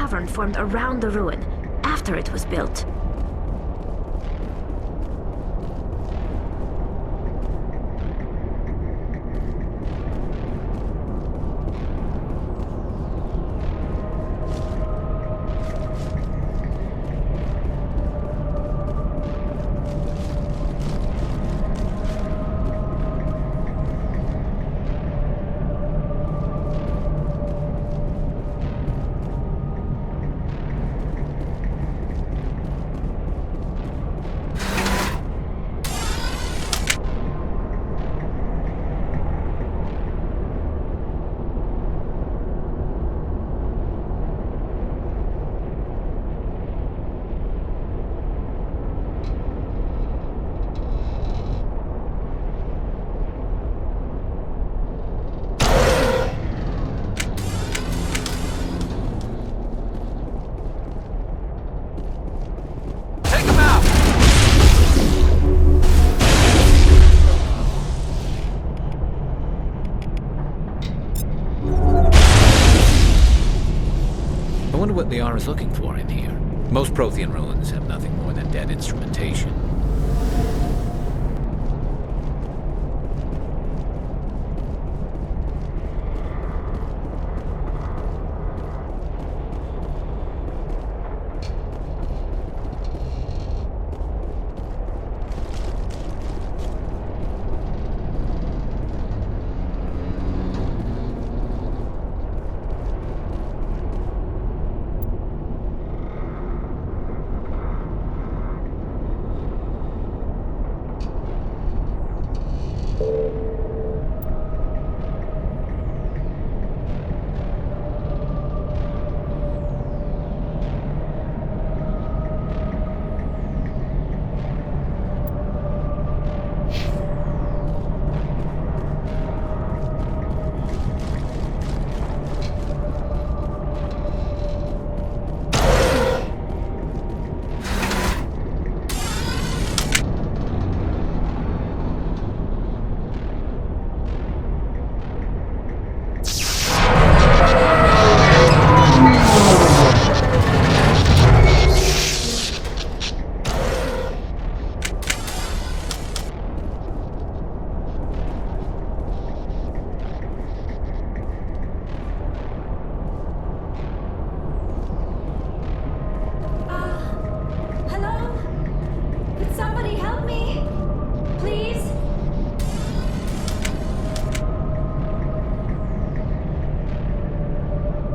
cavern formed around the ruin after it was built. I wonder what Liara's looking for in here. Most Prothean ruins have nothing more than dead instrumentation.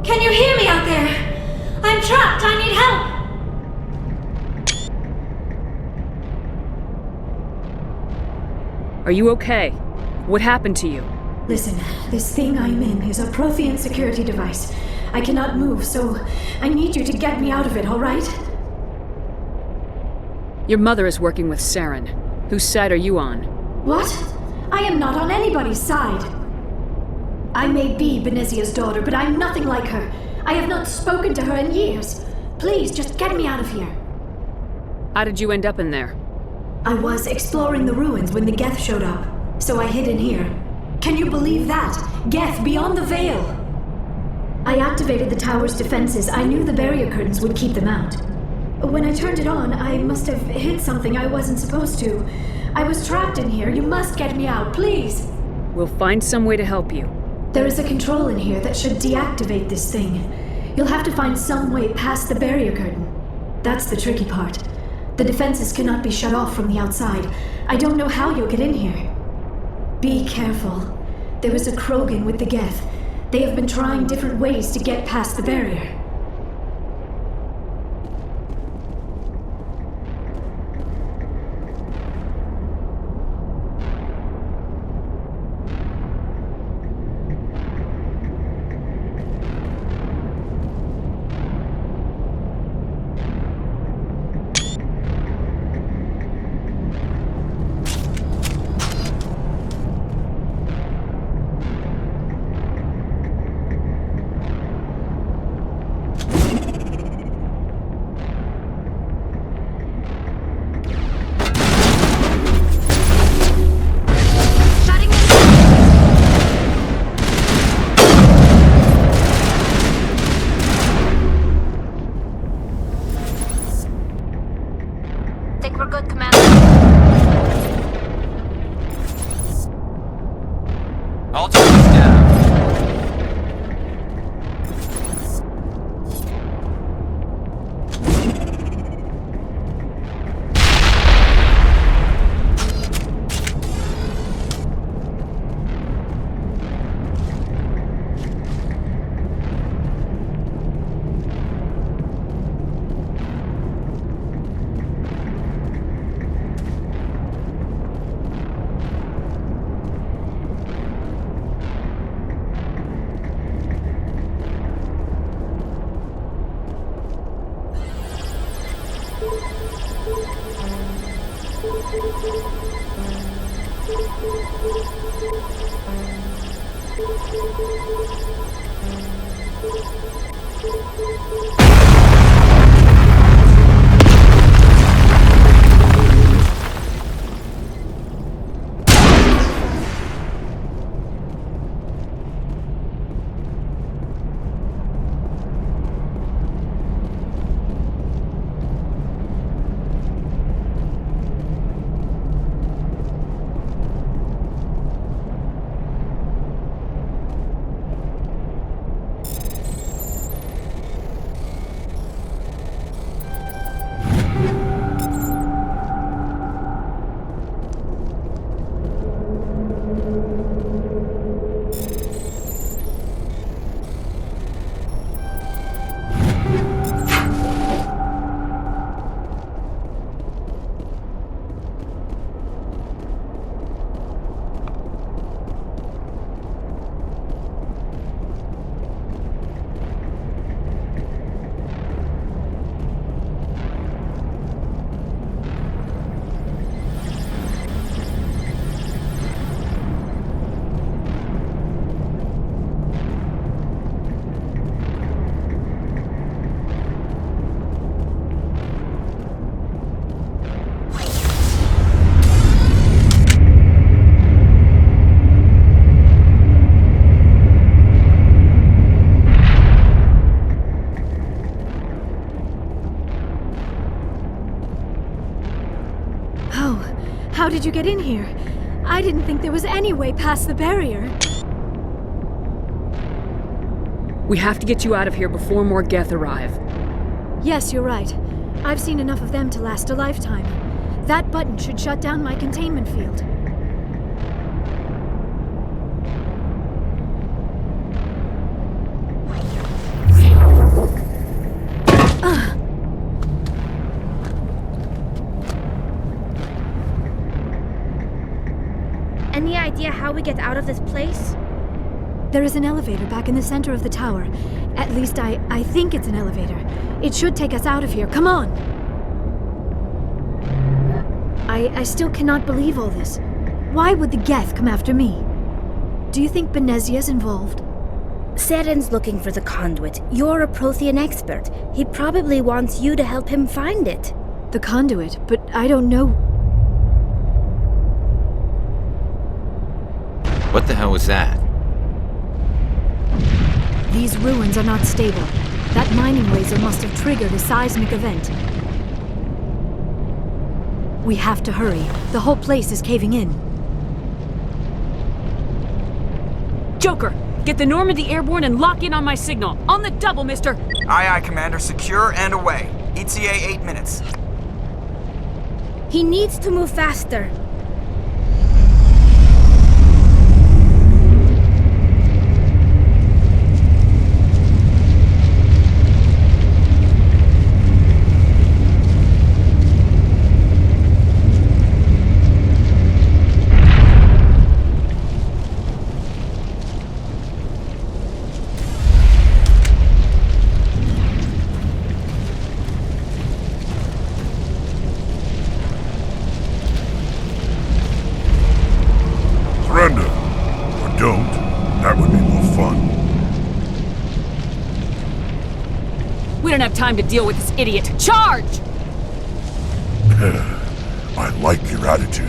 Can you hear me out there? I'm trapped. I need help. Are you okay? What happened to you? Listen, this thing I'm in is a Prothean security device. I cannot move, so I need you to get me out of it, all right? Your mother is working with Saren. Whose side are you on? What? I am not on anybody's side. I may be Benezia's daughter, but I'm nothing like her. I have not spoken to her in years. Please, just get me out of here. How did you end up in there? I was exploring the ruins when the Geth showed up, so I hid in here. Can you believe that? Geth beyond the veil! I activated the tower's defenses. I knew the barrier curtains would keep them out. When I turned it on, I must have hit something I wasn't supposed to. I was trapped in here. You must get me out, please! We'll find some way to help you. There is a control in here that should deactivate this thing. You'll have to find some way past the barrier curtain. That's the tricky part. The defenses cannot be shut off from the outside. I don't know how you'll get in here. Be careful. There is a Krogan with the Geth. They have been trying different ways to get past the barrier. Think we're good, Commander? All targets down. How did you get in here? I didn't think there was any way past the barrier. We have to get you out of here before more Geth arrive. Yes, you're right. I've seen enough of them to last a lifetime. That button should shut down my containment field. Any idea how we get out of this place? There is an elevator back in the center of the tower. At least I think it's an elevator. It should take us out of here. Come on! I still cannot believe all this. Why would the Geth come after me? Do you think Benezia's involved? Saren's looking for the conduit. You're a Prothean expert. He probably wants you to help him find it. The conduit? But I don't know. What the hell was that? These ruins are not stable. That mining laser must have triggered a seismic event. We have to hurry. The whole place is caving in. Joker, get the Normandy airborne and lock in on my signal. On the double, mister! Aye, aye, Commander. Secure and away. ETA 8 minutes. He needs to move faster. Surrender. Or don't. That would be more fun. We don't have time to deal with this idiot. Charge! I like your attitude.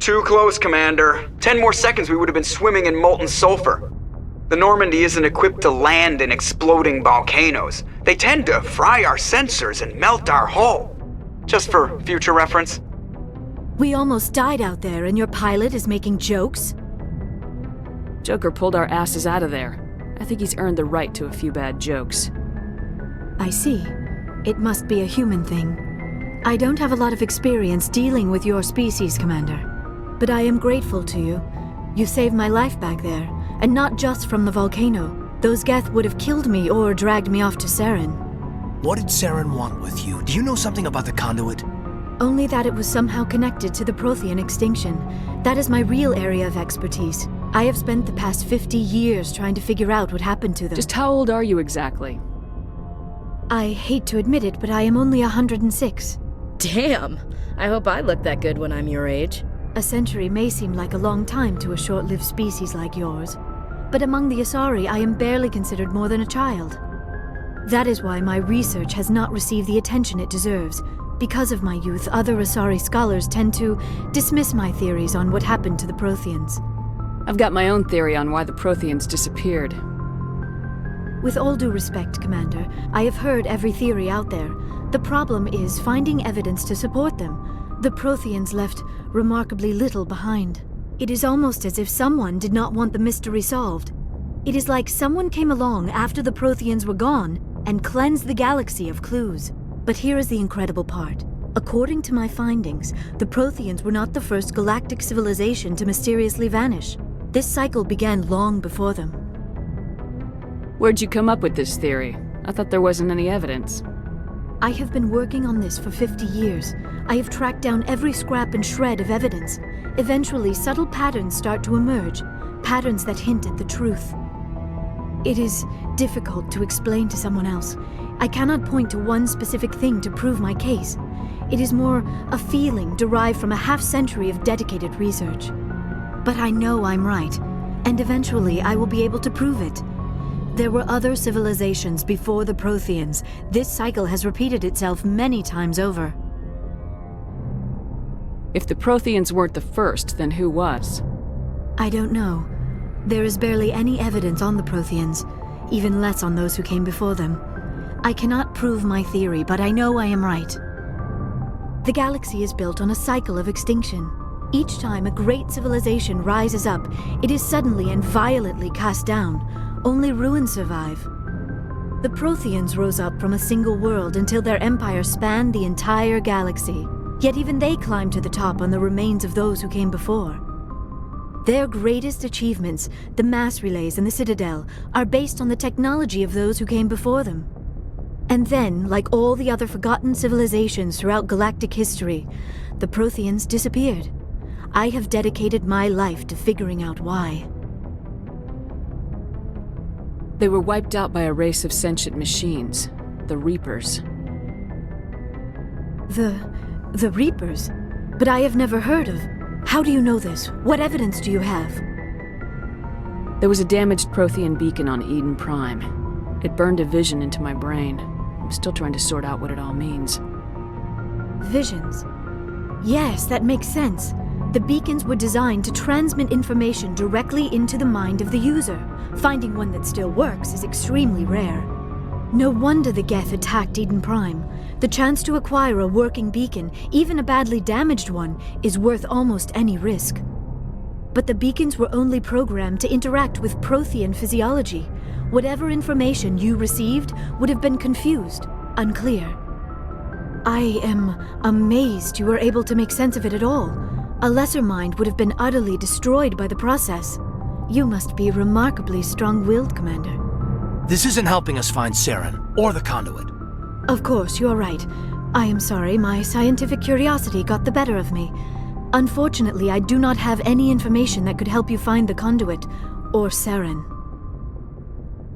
Too close, Commander. 10 more seconds we would have been swimming in molten sulfur. The Normandy isn't equipped to land in exploding volcanoes. They tend to fry our sensors and melt our hull. Just for future reference. We almost died out there and your pilot is making jokes? Joker pulled our asses out of there. I think he's earned the right to a few bad jokes. I see. It must be a human thing. I don't have a lot of experience dealing with your species, Commander. But I am grateful to you. You saved my life back there, and not just from the volcano. Those Geth would have killed me or dragged me off to Saren. What did Saren want with you? Do you know something about the conduit? Only that it was somehow connected to the Prothean extinction. That is my real area of expertise. I have spent the past 50 years trying to figure out what happened to them. Just how old are you exactly? I hate to admit it, but I am only 106. Damn! I hope I look that good when I'm your age. A century may seem like a long time to a short-lived species like yours, but among the Asari I am barely considered more than a child. That is why my research has not received the attention it deserves. Because of my youth, other Asari scholars tend to dismiss my theories on what happened to the Protheans. I've got my own theory on why the Protheans disappeared. With all due respect, Commander, I have heard every theory out there. The problem is finding evidence to support them. The Protheans left remarkably little behind. It is almost as if someone did not want the mystery solved. It is like someone came along after the Protheans were gone and cleansed the galaxy of clues. But here is the incredible part. According to my findings, the Protheans were not the first galactic civilization to mysteriously vanish. This cycle began long before them. Where'd you come up with this theory? I thought there wasn't any evidence. I have been working on this for 50 years. I have tracked down every scrap and shred of evidence. Eventually, subtle patterns start to emerge, patterns that hint at the truth. It is difficult to explain to someone else. I cannot point to one specific thing to prove my case. It is more a feeling derived from a half-century of dedicated research. But I know I'm right, and eventually I will be able to prove it. There were other civilizations before the Protheans. This cycle has repeated itself many times over. If the Protheans weren't the first, then who was? I don't know. There is barely any evidence on the Protheans, even less on those who came before them. I cannot prove my theory, but I know I am right. The galaxy is built on a cycle of extinction. Each time a great civilization rises up, it is suddenly and violently cast down. Only ruins survive. The Protheans rose up from a single world until their empire spanned the entire galaxy. Yet even they climbed to the top on the remains of those who came before. Their greatest achievements, the mass relays and the Citadel, are based on the technology of those who came before them. And then, like all the other forgotten civilizations throughout galactic history, the Protheans disappeared. I have dedicated my life to figuring out why. They were wiped out by a race of sentient machines, the Reapers. The Reapers? But I have never heard of. How do you know this? What evidence do you have? There was a damaged Prothean beacon on Eden Prime. It burned a vision into my brain. I'm still trying to sort out what it all means. Visions? Yes, that makes sense. The beacons were designed to transmit information directly into the mind of the user. Finding one that still works is extremely rare. No wonder the Geth attacked Eden Prime. The chance to acquire a working beacon, even a badly damaged one, is worth almost any risk. But the beacons were only programmed to interact with Prothean physiology. Whatever information you received would have been confused, unclear. I am amazed you were able to make sense of it at all. A lesser mind would have been utterly destroyed by the process. You must be remarkably strong-willed, Commander. This isn't helping us find Saren, or the conduit. Of course, you're right. I am sorry, my scientific curiosity got the better of me. Unfortunately, I do not have any information that could help you find the conduit, or Saren.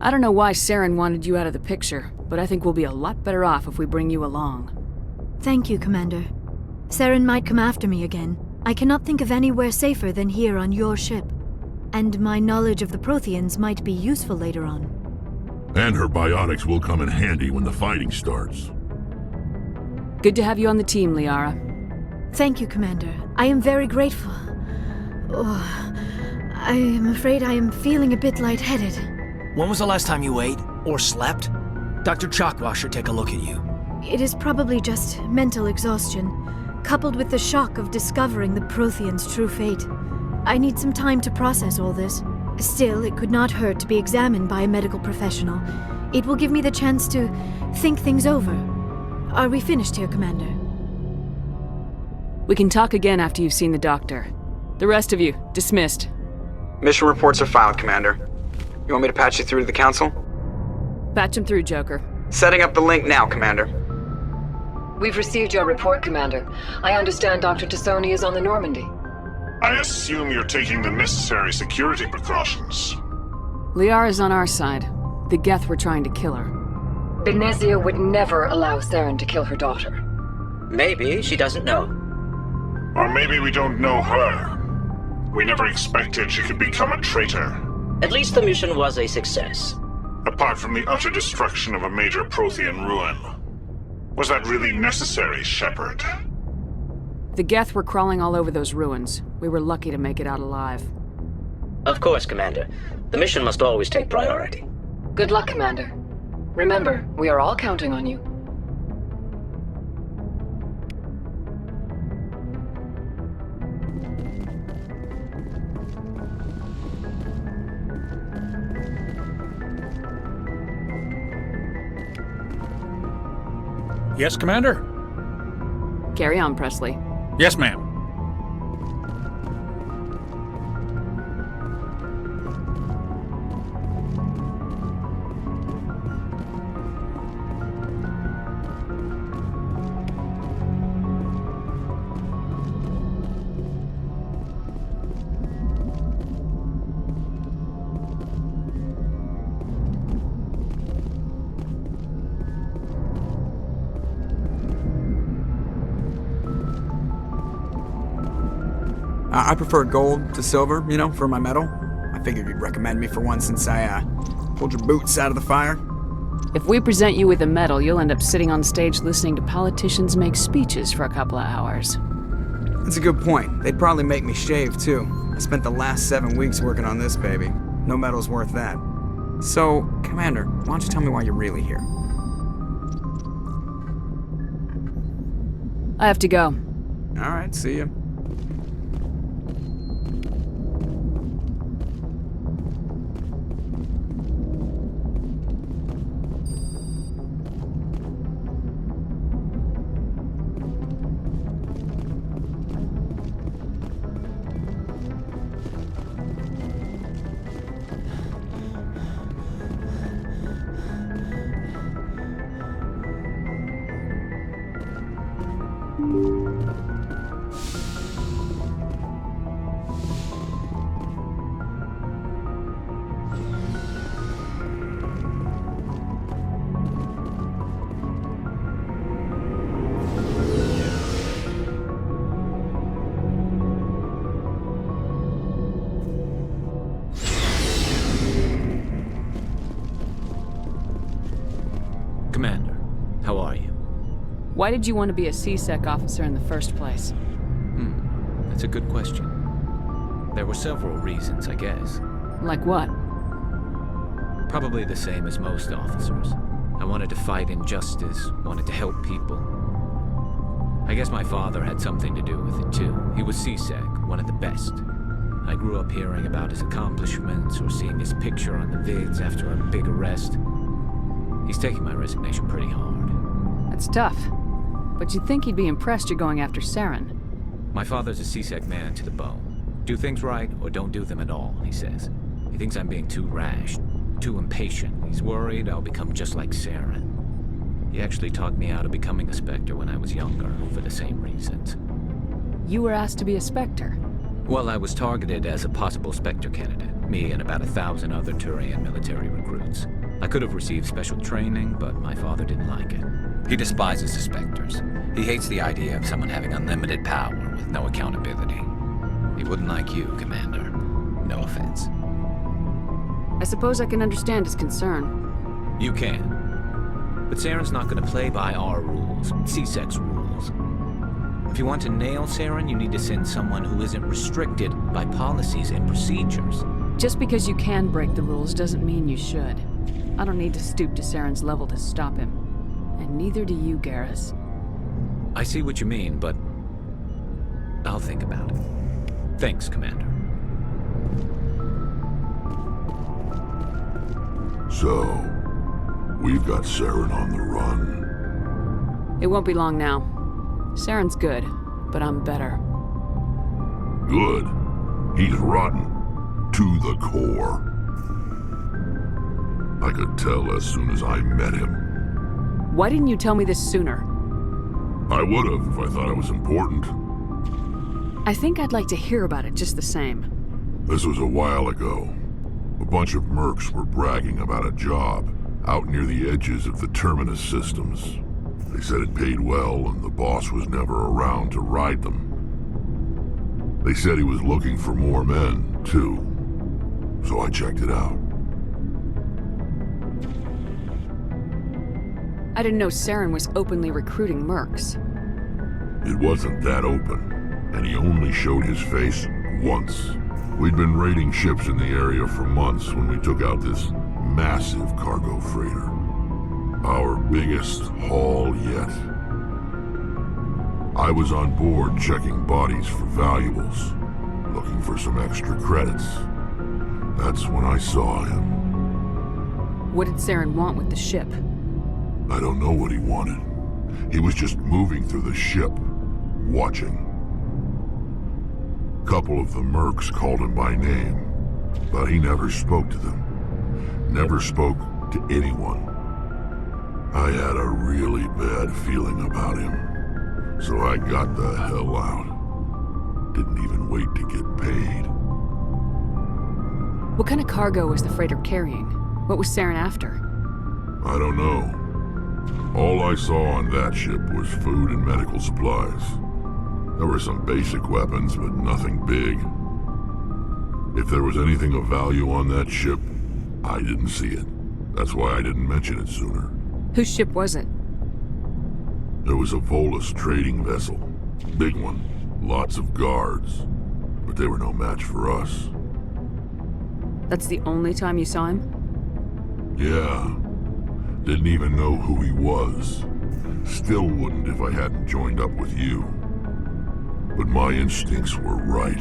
I don't know why Saren wanted you out of the picture, but I think we'll be a lot better off if we bring you along. Thank you, Commander. Saren might come after me again. I cannot think of anywhere safer than here on your ship. And my knowledge of the Protheans might be useful later on. And her biotics will come in handy when the fighting starts. Good to have you on the team, Liara. Thank you, Commander. I am very grateful. Oh, I am afraid I am feeling a bit lightheaded. When was the last time you ate? Or slept? Dr. Chalkwash should take a look at you. It is probably just mental exhaustion, coupled with the shock of discovering the Prothean's true fate. I need some time to process all this. Still, it could not hurt to be examined by a medical professional. It will give me the chance to think things over. Are we finished here, Commander? We can talk again after you've seen the doctor. The rest of you, dismissed. Mission reports are filed, Commander. You want me to patch you through to the Council? Patch him through, Joker. Setting up the link now, Commander. We've received your report, Commander. I understand Dr. Tassoni is on the Normandy. I assume you're taking the necessary security precautions. Liara's on our side. The Geth were trying to kill her. Benezia would never allow Saren to kill her daughter. Maybe she doesn't know. Or maybe we don't know her. We never expected she could become a traitor. At least the mission was a success. Apart from the utter destruction of a major Prothean ruin. Was that really necessary, Shepard? The Geth were crawling all over those ruins. We were lucky to make it out alive. Of course, Commander. The mission must always take priority. Good luck, Commander. Remember, we are all counting on you. Yes, Commander? Carry on, Presley. Yes, ma'am. I prefer gold to silver, for my medal. I figured you'd recommend me for one since I, pulled your boots out of the fire. If we present you with a medal, you'll end up sitting on stage listening to politicians make speeches for a couple of hours. That's a good point. They'd probably make me shave, too. I spent the last 7 weeks working on this baby. No medal's worth that. So, Commander, why don't you tell me why you're really here? I have to go. All right, see ya. Commander, how are you? Why did you want to be a C-Sec officer in the first place? That's a good question. There were several reasons, I guess. Like what? Probably the same as most officers. I wanted to fight injustice, wanted to help people. I guess my father had something to do with it too. He was C-Sec, one of the best. I grew up hearing about his accomplishments or seeing his picture on the vids after a big arrest. He's taking my resignation pretty hard. That's tough. But you'd think he'd be impressed you're going after Saren. My father's a C-Sec man to the bone. Do things right or don't do them at all, he says. He thinks I'm being too rash, too impatient. He's worried I'll become just like Saren. He actually talked me out of becoming a Spectre when I was younger, for the same reasons. You were asked to be a Spectre? Well, I was targeted as a possible Spectre candidate, me and about 1,000 other Turian military recruits. I could have received special training, but my father didn't like it. He despises the Spectres. He hates the idea of someone having unlimited power with no accountability. He wouldn't like you, Commander. No offense. I suppose I can understand his concern. You can. But Saren's not going to play by our rules, C-Sec's rules. If If you want to nail Saren, you need to send someone who isn't restricted by policies and procedures. Just because you can break the rules doesn't mean you should. I don't need to stoop to Saren's level to stop him. And neither do you, Garrus. I see what you mean, but I'll think about it. Thanks, Commander. So, we've got Saren on the run. It won't be long now. Saren's good, but I'm better. Good. He's rotten. To the core. I could tell as soon as I met him. Why didn't you tell me this sooner? I would have if I thought it was important. I think I'd like to hear about it just the same. This was a while ago. A bunch of mercs were bragging about a job out near the edges of the Terminus systems. They said it paid well and the boss was never around to ride them. They said he was looking for more men, too. So I checked it out. I didn't know Saren was openly recruiting mercs. It wasn't that open, and he only showed his face once. We'd been raiding ships in the area for months when we took out this massive cargo freighter. Our biggest haul yet. I was on board checking bodies for valuables, looking for some extra credits. That's when I saw him. What did Saren want with the ship? I don't know what he wanted. He was just moving through the ship, watching. A couple of the mercs called him by name, but he never spoke to them. Never spoke to anyone. I had a really bad feeling about him, so I got the hell out. Didn't even wait to get paid. What kind of cargo was the freighter carrying? What was Saren after? I don't know. All I saw on that ship was food and medical supplies. There were some basic weapons, but nothing big. If there was anything of value on that ship, I didn't see it. That's why I didn't mention it sooner. Whose ship was it? There was a Volus trading vessel. Big one. Lots of guards. But they were no match for us. That's the only time you saw him? Yeah. Didn't even know who he was. Still wouldn't if I hadn't joined up with you. But my instincts were right.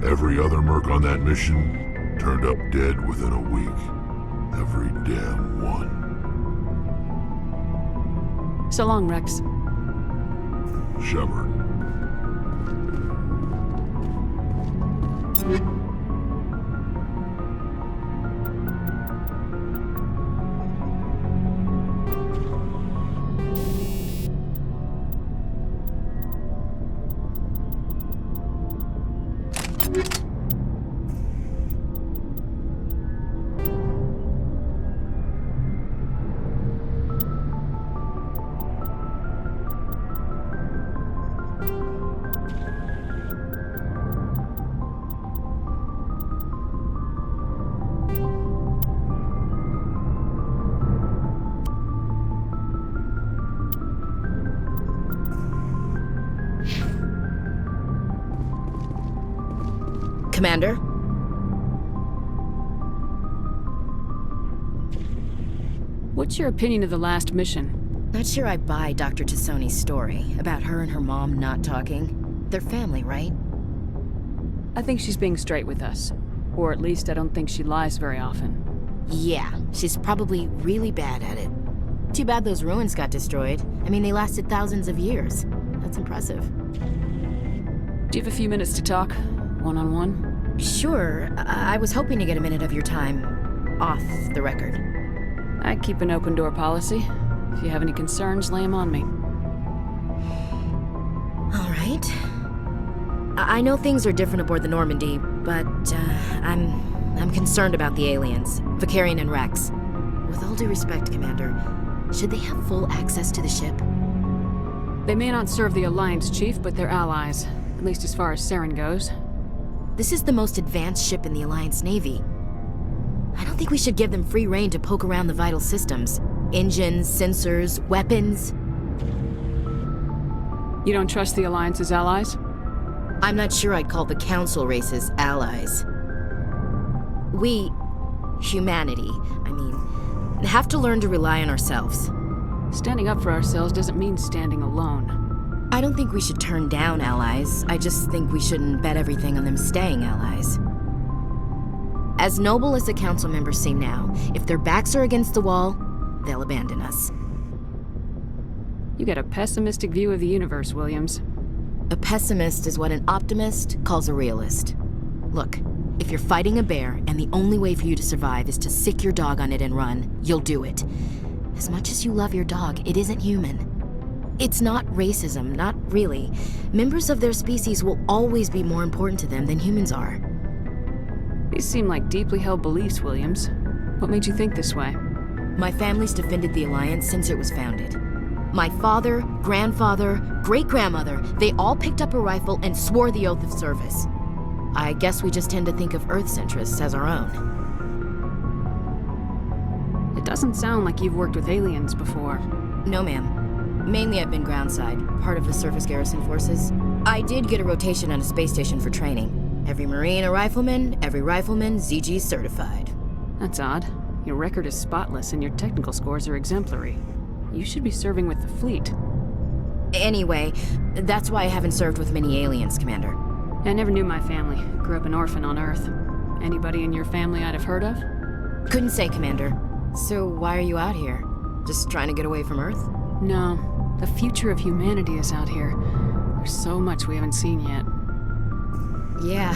Every other merc on that mission turned up dead within a week. Every damn one. So long, Rex. Shepard. Commander? What's your opinion of the last mission? Not sure I buy Dr. Tassoni's story about her and her mom not talking. They're family, right? I think she's being straight with us. Or at least I don't think she lies very often. Yeah, she's probably really bad at it. Too bad those ruins got destroyed. I mean, they lasted thousands of years. That's impressive. Do you have a few minutes to talk? One-on-one? Sure. I was hoping to get a minute of your time off the record. I keep an open door policy. If you have any concerns, lay them on me. All right. I know things are different aboard the Normandy, but I'm concerned about the aliens, Vicarian and Rex. With all due respect, Commander, should they have full access to the ship? They may not serve the Alliance, Chief, but they're allies. At least as far as Saren goes. This is the most advanced ship in the Alliance Navy. I don't think we should give them free rein to poke around the vital systems. Engines, sensors, weapons. You don't trust the Alliance's allies? I'm not sure I'd call the Council races allies. We, humanity, have to learn to rely on ourselves. Standing up for ourselves doesn't mean standing alone. I don't think we should turn down allies. I just think we shouldn't bet everything on them staying allies. As noble as the Council members seem now, if their backs are against the wall, they'll abandon us. You got a pessimistic view of the universe, Williams. A pessimist is what an optimist calls a realist. Look, if you're fighting a bear and the only way for you to survive is to sick your dog on it and run, you'll do it. As much as you love your dog, it isn't human. It's not racism, not really. Members of their species will always be more important to them than humans are. These seem like deeply held beliefs, Williams. What made you think this way? My family's defended the Alliance since it was founded. My father, grandfather, great-grandmother, they all picked up a rifle and swore the oath of service. I guess we just tend to think of Earth's interests as our own. It doesn't sound like you've worked with aliens before. No, ma'am. Mainly I've been groundside, part of the surface garrison forces. I did get a rotation on a space station for training. Every Marine a rifleman, every rifleman ZG certified. That's odd. Your record is spotless and your technical scores are exemplary. You should be serving with the fleet. Anyway, that's why I haven't served with many aliens, Commander. I never knew my family. Grew up an orphan on Earth. Anybody in your family I'd have heard of? Couldn't say, Commander. So why are you out here? Just trying to get away from Earth? No. The future of humanity is out here. There's so much we haven't seen yet. Yeah.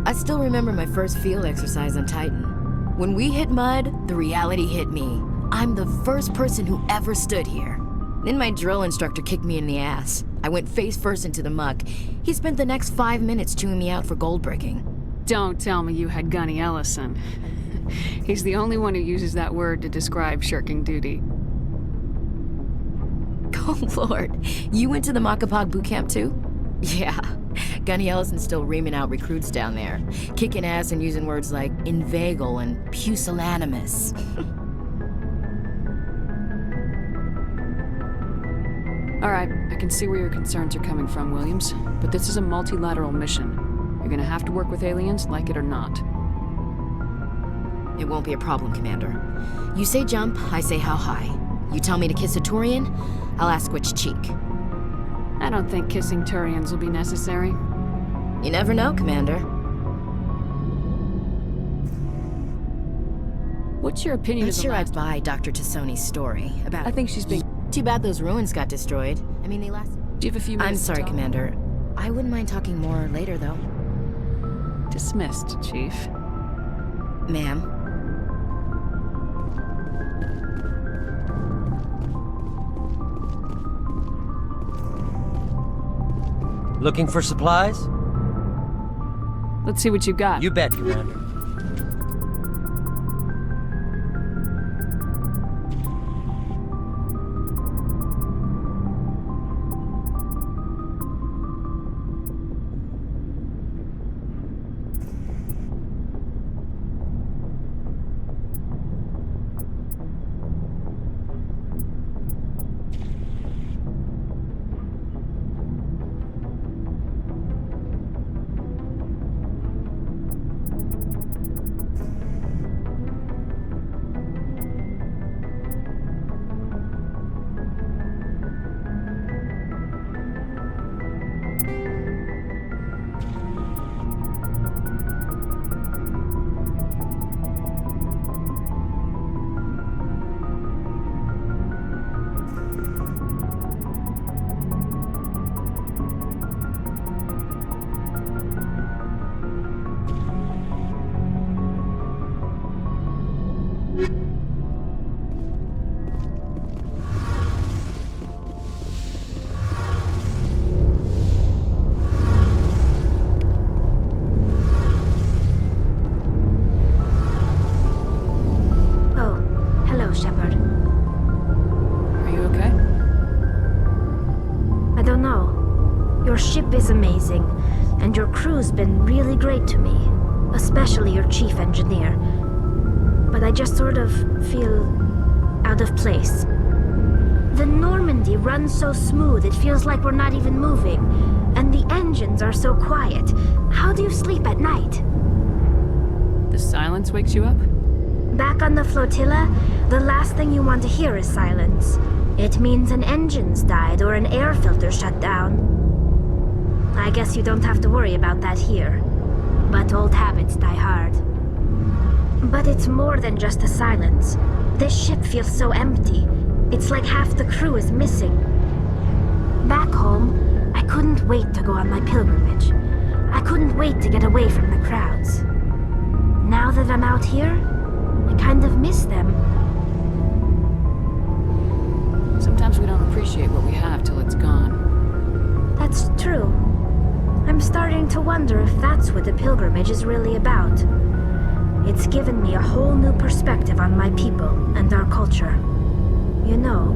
I still remember my first field exercise on Titan. When we hit mud, the reality hit me. I'm the first person who ever stood here. Then my drill instructor kicked me in the ass. I went face first into the muck. He spent the next 5 minutes chewing me out for gold bricking. Don't tell me you had Gunny Ellison. He's the only one who uses that word to describe shirking duty. Oh, Lord. You went to the Makapog boot camp, too? Yeah. Gunny Ellison's still reaming out recruits down there. Kicking ass and using words like inveigle and pusillanimous. All right, I can see where your concerns are coming from, Williams. But this is a multilateral mission. You're gonna have to work with aliens, like it or not. It won't be a problem, Commander. You say jump, I say how high. You tell me to kiss a Turian, I'll ask which cheek. I don't think kissing Turians will be necessary. You never know, Commander. What's your opinion of the Not sure I'd buy Dr. Tassoni's story about... I think she's being... Too bad those ruins got destroyed. I mean, they last... Do you have a few minutes I'm sorry, to talk? Commander. I wouldn't mind talking more later, though. Dismissed, Chief. Ma'am. Looking for supplies? Let's see what you got. You bet, Commander. Shepard. Are you okay? I don't know. Your ship is amazing, and your crew's been really great to me, especially your chief engineer. But I just sort of feel out of place. The Normandy Normandy runs so smooth it feels like we're not even moving. And the engines are so quiet. How do you sleep at night? The silence wakes you up? Back on the flotilla, the last thing you want to hear is silence. It means an engine's died or an air filter shut down. I guess you don't have to worry about that here. But old habits die hard. But it's more than just the silence. This ship feels so empty. It's like half the crew is missing. Back home, I couldn't wait to go on my pilgrimage. I couldn't wait to get away from the crowds. Now that I'm out here, I kind of miss them. Sometimes we don't appreciate what we have till it's gone. That's true. I'm starting to wonder if that's what the pilgrimage is really about. It's given me a whole new perspective on my people and our culture. You know,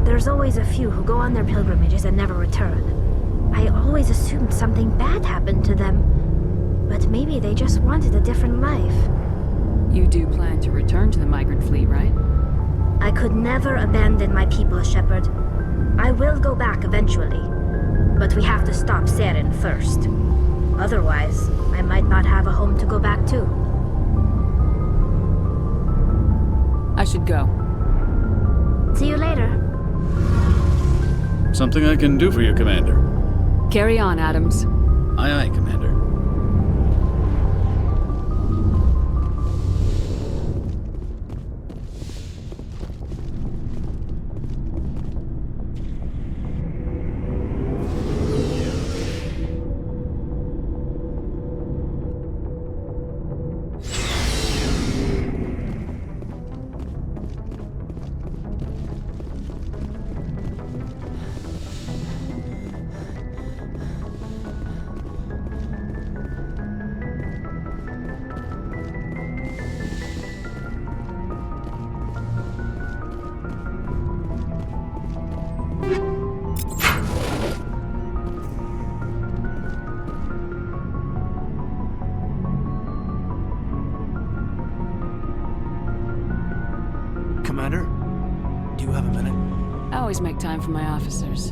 there's always a few who go on their pilgrimages and never return. I always assumed something bad happened to them, but maybe they just wanted a different life. You do plan to return to the migrant fleet, right? I could never abandon my people, Shepard. I will go back eventually, but we have to stop Saren first. Otherwise, I might not have a home to go back to. I should go. See you later. Something I can do for you, Commander. Carry on, Adams. Aye, aye, Commander. Commander, do you have a minute? I always make time for my officers.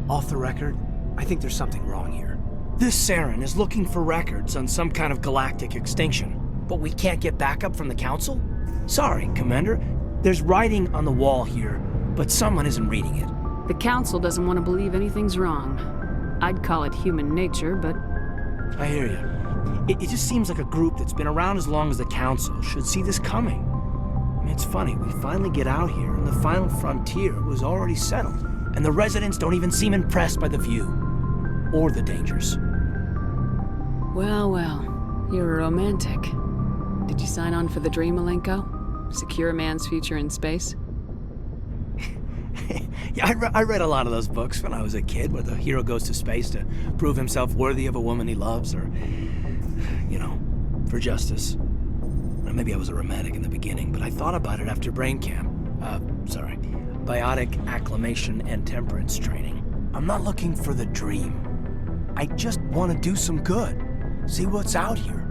Off the record, I think there's something wrong here. This Saren is looking for records on some kind of galactic extinction, but we can't get backup from the Council? Sorry, Commander. There's writing on the wall here, but someone isn't reading it. The Council doesn't want to believe anything's wrong. I'd call it human nature, but... I hear you. It just seems like a group that's been around as long as the Council should see this coming. I mean, it's funny, we finally get out here, and the final frontier was already settled, and the residents don't even seem impressed by the view. Or the dangers. Well, well. You're a romantic. Did you sign on for the dream, Malenko? Secure a man's future in space? Yeah, I read a lot of those books when I was a kid, where the hero goes to space to prove himself worthy of a woman he loves, or, you know, for justice. Maybe I was a romantic in the beginning, but I thought about it after brain camp. Biotic acclimation and temperance training. I'm not looking for the dream. I just want to do some good. See what's out here.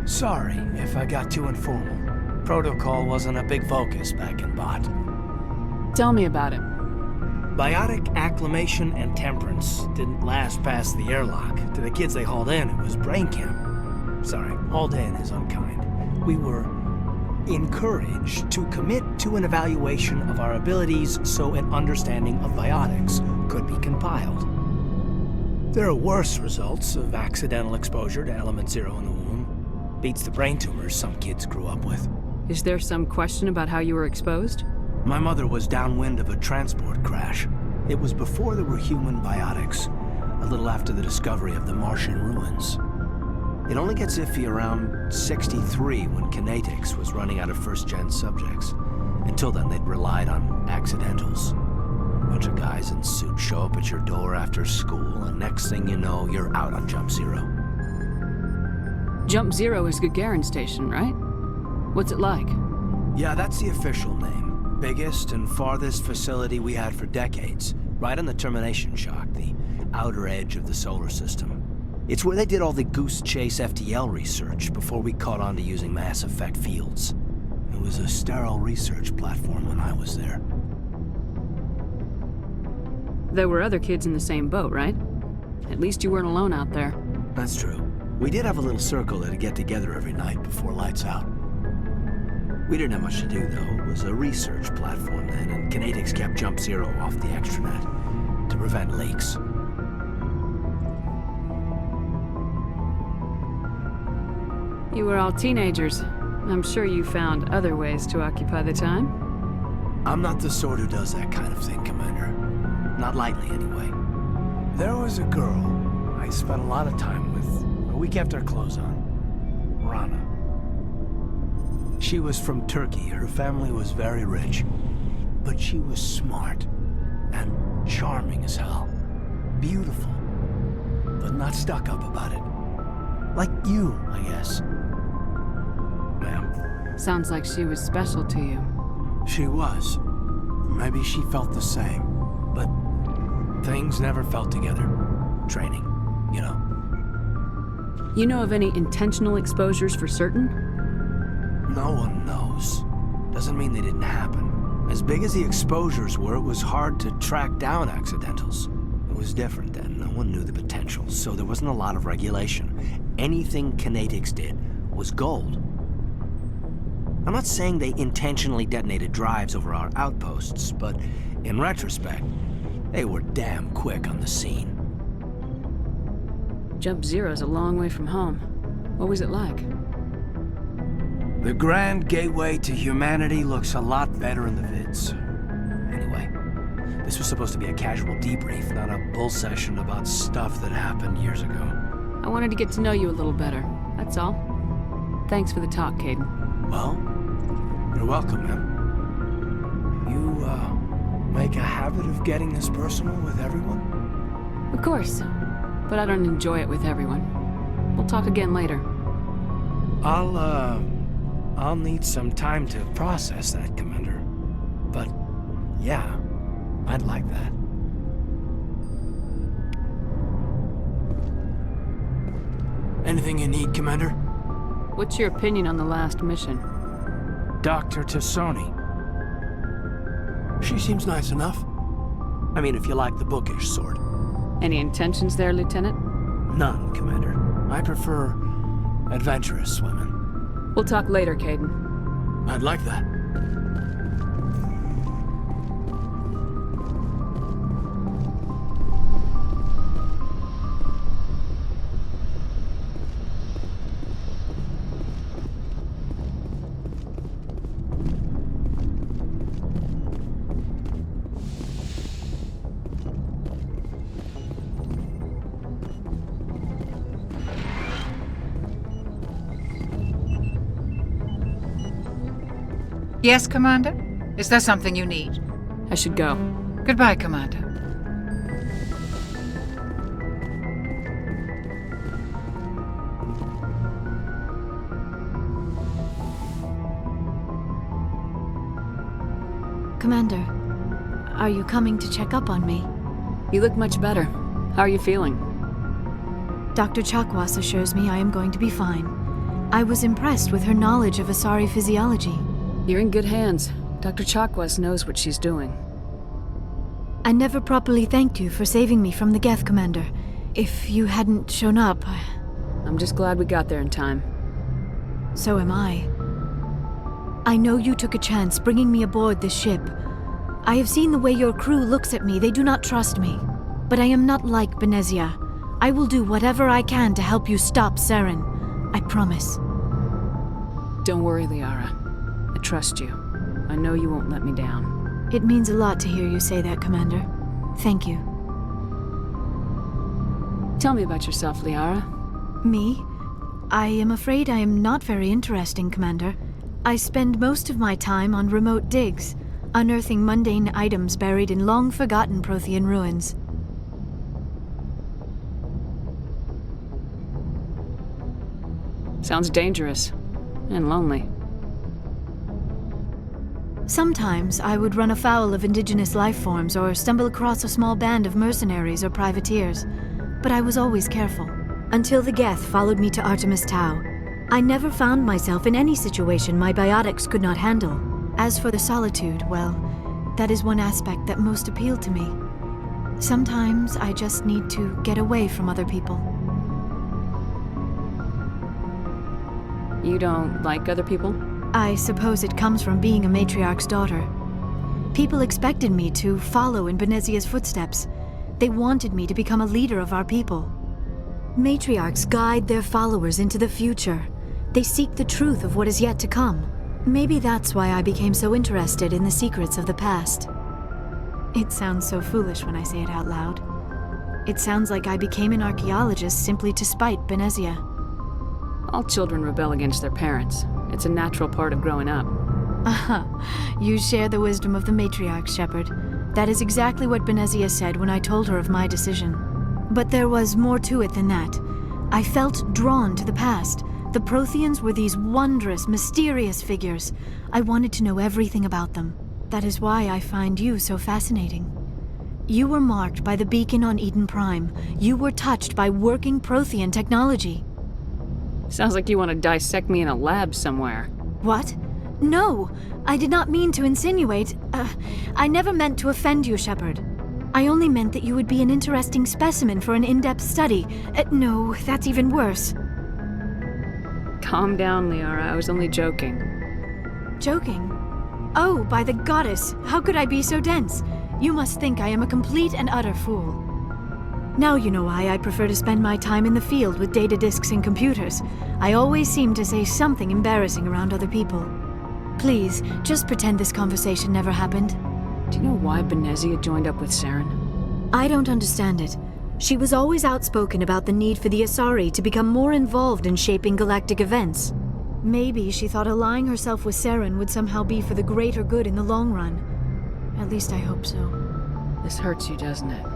Sorry if I got too informal. Protocol wasn't a big focus back in Bot. Tell me about it. Biotic acclimation and temperance didn't last past the airlock. To the kids they hauled in, it was brain camp. Sorry, hauled in is unkind. We were encouraged to commit to an evaluation of our abilities so an understanding of biotics could be compiled. There are worse results of accidental exposure to element 0 in the womb. Beats the brain tumors some kids grew up with. Is there some question about how you were exposed? My mother was downwind of a transport crash. It was before there were human biotics, a little after the discovery of the Martian ruins. It only gets iffy around 63 when kinetics was running out of first-gen subjects. Until then, they'd relied on accidentals. A bunch of guys in suits show up at your door after school, and next thing you know, you're out on Jump Zero. Jump Zero is Gagarin Station, right? What's it like? Yeah, that's the official name. Biggest and farthest facility we had for decades. Right on the termination shock, the outer edge of the solar system. It's where they did all the Goose Chase FTL research before we caught on to using mass effect fields. It was a sterile research platform when I was there. There were other kids in the same boat, right? At least you weren't alone out there. That's true. We did have a little circle that'd get together every night before lights out. We didn't have much to do, though. It was a research platform then, and Kinetics kept Jump Zero off the extranet to prevent leaks. You were all teenagers. I'm sure you found other ways to occupy the time. I'm not the sort who does that kind of thing, Commander. Not lightly, anyway. There was a girl I spent a lot of time with. We kept our clothes on. Rana. She was from Turkey. Her family was very rich. But she was smart. And charming as hell. Beautiful. But not stuck up about it. Like you, I guess. Ma'am. Sounds like she was special to you. She was. Maybe she felt the same. But things never felt together. Training, you know. You know of any intentional exposures for certain? No one knows. Doesn't mean they didn't happen. As big as the exposures were, it was hard to track down accidentals. It was different then. No one knew the potential, so there wasn't a lot of regulation. Anything Kinetics did was gold. I'm not saying they intentionally detonated drives over our outposts, but in retrospect, they were damn quick on the scene. Jump Zero's a long way from home. What was it like? The grand gateway to humanity looks a lot better in the vids. Anyway, this was supposed to be a casual debrief, not a bull session about stuff that happened years ago. I wanted to get to know you a little better, that's all. Thanks for the talk, Caden. Well, you're welcome, man. You, make a habit of getting this personal with everyone? Of course, but I don't enjoy it with everyone. We'll talk again later. I'll need some time to process that, Commander. But, yeah, I'd like that. Anything you need, Commander? What's your opinion on the last mission? Dr. Tassoni. She seems nice enough. I mean, if you like the bookish sort. Any intentions there, Lieutenant? None, Commander. I prefer adventurous women. We'll talk later, Caden. I'd like that. Yes, Commander? Is there something you need? I should go. Goodbye, Commander. Commander, are you coming to check up on me? You look much better. How are you feeling? Dr. Chakwas assures me I am going to be fine. I was impressed with her knowledge of Asari physiology. You're in good hands. Dr. Chakwas knows what she's doing. I never properly thanked you for saving me from the Geth, Commander. If you hadn't shown up... I'm just glad we got there in time. So am I. I know you took a chance bringing me aboard this ship. I have seen the way your crew looks at me. They do not trust me. But I am not like Benezia. I will do whatever I can to help you stop Saren. I promise. Don't worry, Liara. I trust you. I know you won't let me down. It means a lot to hear you say that, Commander. Thank you. Tell me about yourself, Liara. Me? I am afraid I am not very interesting, Commander. I spend most of my time on remote digs, unearthing mundane items buried in long-forgotten Prothean ruins. Sounds dangerous. And lonely. Sometimes I would run afoul of indigenous life forms or stumble across a small band of mercenaries or privateers, but I was always careful. Until the Geth followed me to Artemis Tau. I never found myself in any situation my biotics could not handle. As for the solitude, well, that is one aspect that most appealed to me. Sometimes I just need to get away from other people. You don't like other people? I suppose it comes from being a matriarch's daughter. People expected me to follow in Benezia's footsteps. They wanted me to become a leader of our people. Matriarchs guide their followers into the future. They seek the truth of what is yet to come. Maybe that's why I became so interested in the secrets of the past. It sounds so foolish when I say it out loud. It sounds like I became an archaeologist simply to spite Benezia. All children rebel against their parents. It's a natural part of growing up. You share the wisdom of the matriarch, Shepard. That is exactly what Benezia said when I told her of my decision. But there was more to it than that. I felt drawn to the past. The Protheans were these wondrous, mysterious figures. I wanted to know everything about them. That is why I find you so fascinating. You were marked by the beacon on Eden Prime. You were touched by working Prothean technology. Sounds like you want to dissect me in a lab somewhere. What? No! I did not mean to insinuate. I never meant to offend you, Shepard. I only meant that you would be an interesting specimen for an in-depth study. No, that's even worse. Calm down, Liara. I was only joking. Joking? Oh, by the goddess! How could I be so dense? You must think I am a complete and utter fool. Now you know why I prefer to spend my time in the field with data disks and computers. I always seem to say something embarrassing around other people. Please, just pretend this conversation never happened. Do you know why Benezia joined up with Saren? I don't understand it. She was always outspoken about the need for the Asari to become more involved in shaping galactic events. Maybe she thought allying herself with Saren would somehow be for the greater good in the long run. At least I hope so. This hurts you, doesn't it?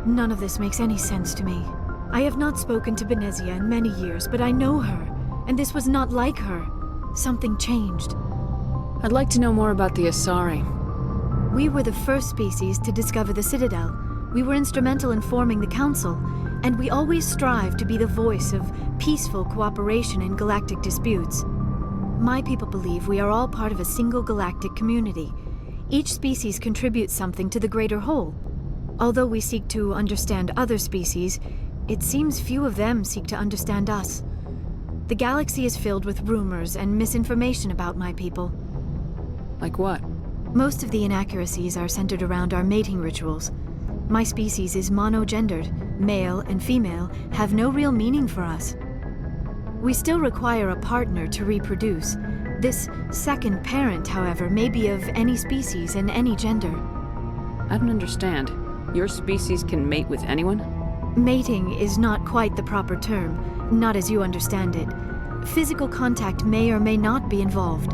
None of this makes any sense to me. I have not spoken to Benezia in many years, but I know her, and this was not like her. Something changed. I'd like to know more about the Asari. We were the first species to discover the Citadel. We were instrumental in forming the Council, and we always strive to be the voice of peaceful cooperation in galactic disputes. My people believe we are all part of a single galactic community. Each species contributes something to the greater whole. Although we seek to understand other species, it seems few of them seek to understand us. The galaxy is filled with rumors and misinformation about my people. Like what? Most of the inaccuracies are centered around our mating rituals. My species is monogendered. Male and female have no real meaning for us. We still require a partner to reproduce. This second parent, however, may be of any species and any gender. I don't understand. Your species can mate with anyone? Mating is not quite the proper term, not as you understand it. Physical contact may or may not be involved,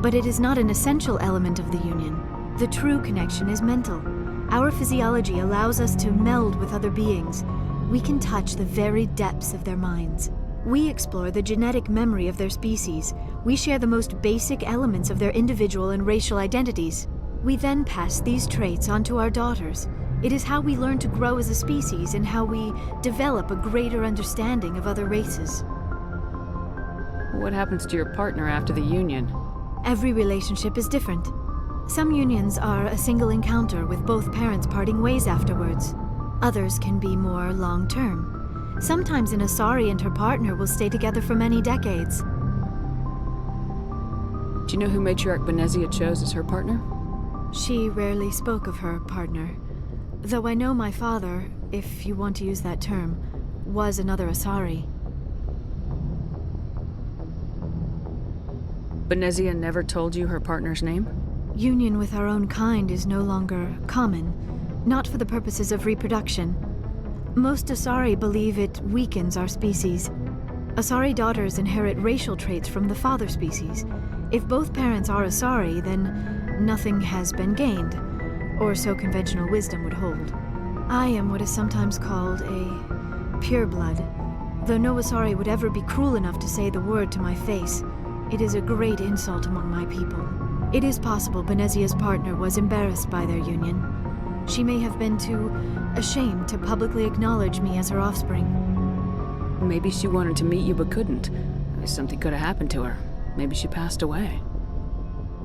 but it is not an essential element of the union. The true connection is mental. Our physiology allows us to meld with other beings. We can touch the very depths of their minds. We explore the genetic memory of their species. We share the most basic elements of their individual and racial identities. We then pass these traits on to our daughters. It is how we learn to grow as a species and how we develop a greater understanding of other races. What happens to your partner after the union? Every relationship is different. Some unions are a single encounter with both parents parting ways afterwards. Others can be more long-term. Sometimes an Asari and her partner will stay together for many decades. Do you know who Matriarch Benezia chose as her partner? She rarely spoke of her partner. Though I know my father, if you want to use that term, was another Asari. Benezia never told you her partner's name? Union with our own kind is no longer common, not for the purposes of reproduction. Most Asari believe it weakens our species. Asari daughters inherit racial traits from the father species. If both parents are Asari, then nothing has been gained, or so conventional wisdom would hold. I am what is sometimes called a pureblood. Though no Asari would ever be cruel enough to say the word to my face, it is a great insult among my people. It is possible Benezia's partner was embarrassed by their union. She may have been too ashamed to publicly acknowledge me as her offspring. Maybe she wanted to meet you but couldn't. Something could have happened to her. Maybe she passed away.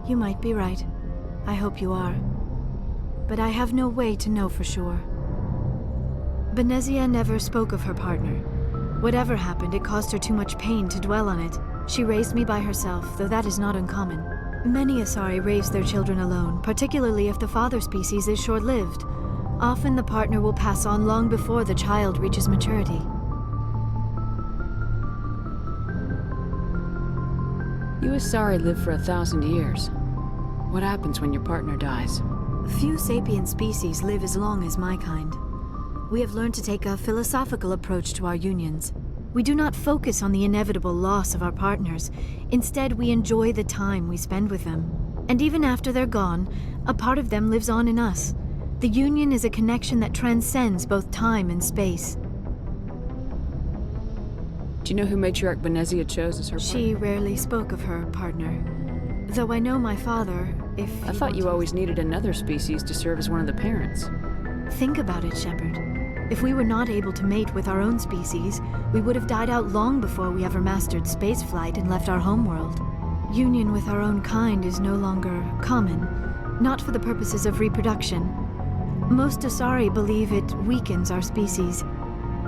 You might be right. I hope you are. But I have no way to know for sure. Benezia never spoke of her partner. Whatever happened, it caused her too much pain to dwell on it. She raised me by herself, though that is not uncommon. Many Asari raise their children alone, particularly if the father species is short-lived. Often the partner will pass on long before the child reaches maturity. You Asari live for 1,000 years. What happens when your partner dies? Few sapient species live as long as my kind. We have learned to take a philosophical approach to our unions. We do not focus on the inevitable loss of our partners. Instead, we enjoy the time we spend with them. And even after they're gone, a part of them lives on in us. The union is a connection that transcends both time and space. Do you know who Matriarch Benezia chose as her partner? She rarely spoke of her partner. Though I know my father, if I thought you always needed another species to serve as one of the parents. Think about it, Shepard. If we were not able to mate with our own species, we would have died out long before we ever mastered spaceflight and left our homeworld. Union with our own kind is no longer common, not for the purposes of reproduction. Most Asari believe it weakens our species.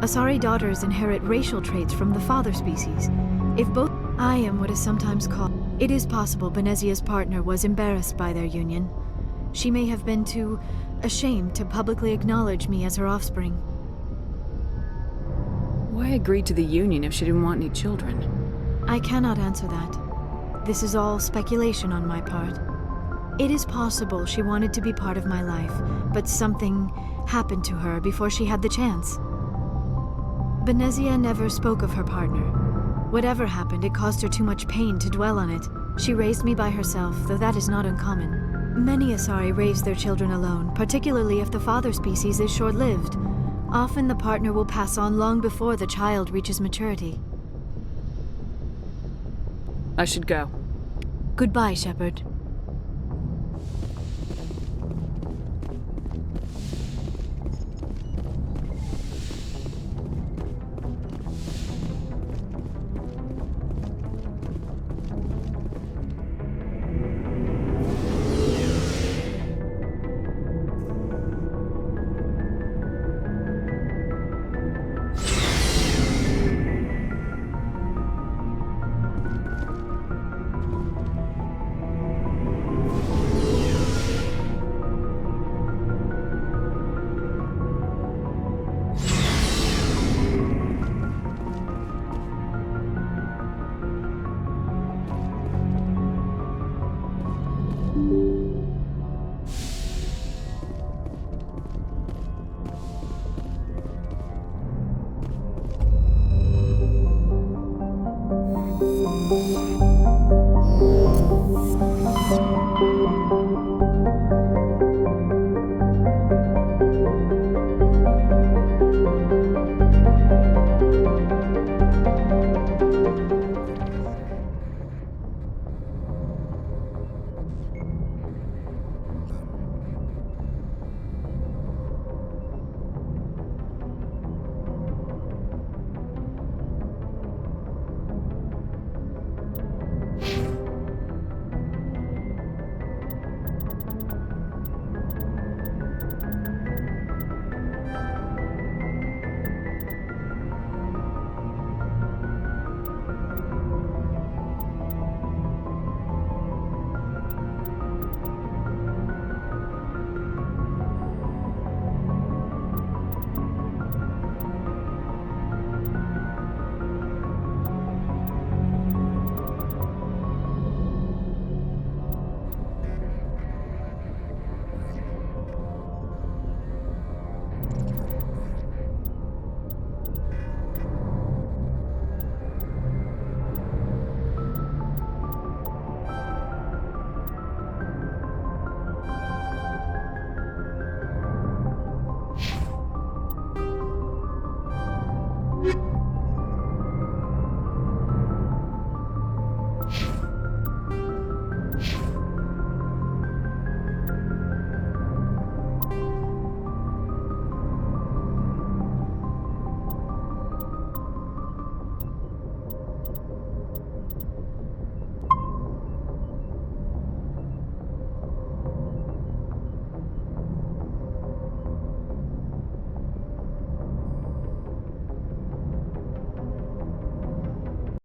Asari daughters inherit racial traits from the father species. If both... I am what is sometimes called... It is possible Benezia's partner was embarrassed by their union. She may have been too ashamed to publicly acknowledge me as her offspring. Why agree to the union if she didn't want any children? I cannot answer that. This is all speculation on my part. It is possible she wanted to be part of my life, but something happened to her before she had the chance. Benezia never spoke of her partner. Whatever happened, it caused her too much pain to dwell on it. She raised me by herself, though that is not uncommon. Many Asari raise their children alone, particularly if the father species is short-lived. Often the partner will pass on long before the child reaches maturity. I should go. Goodbye, Shepard.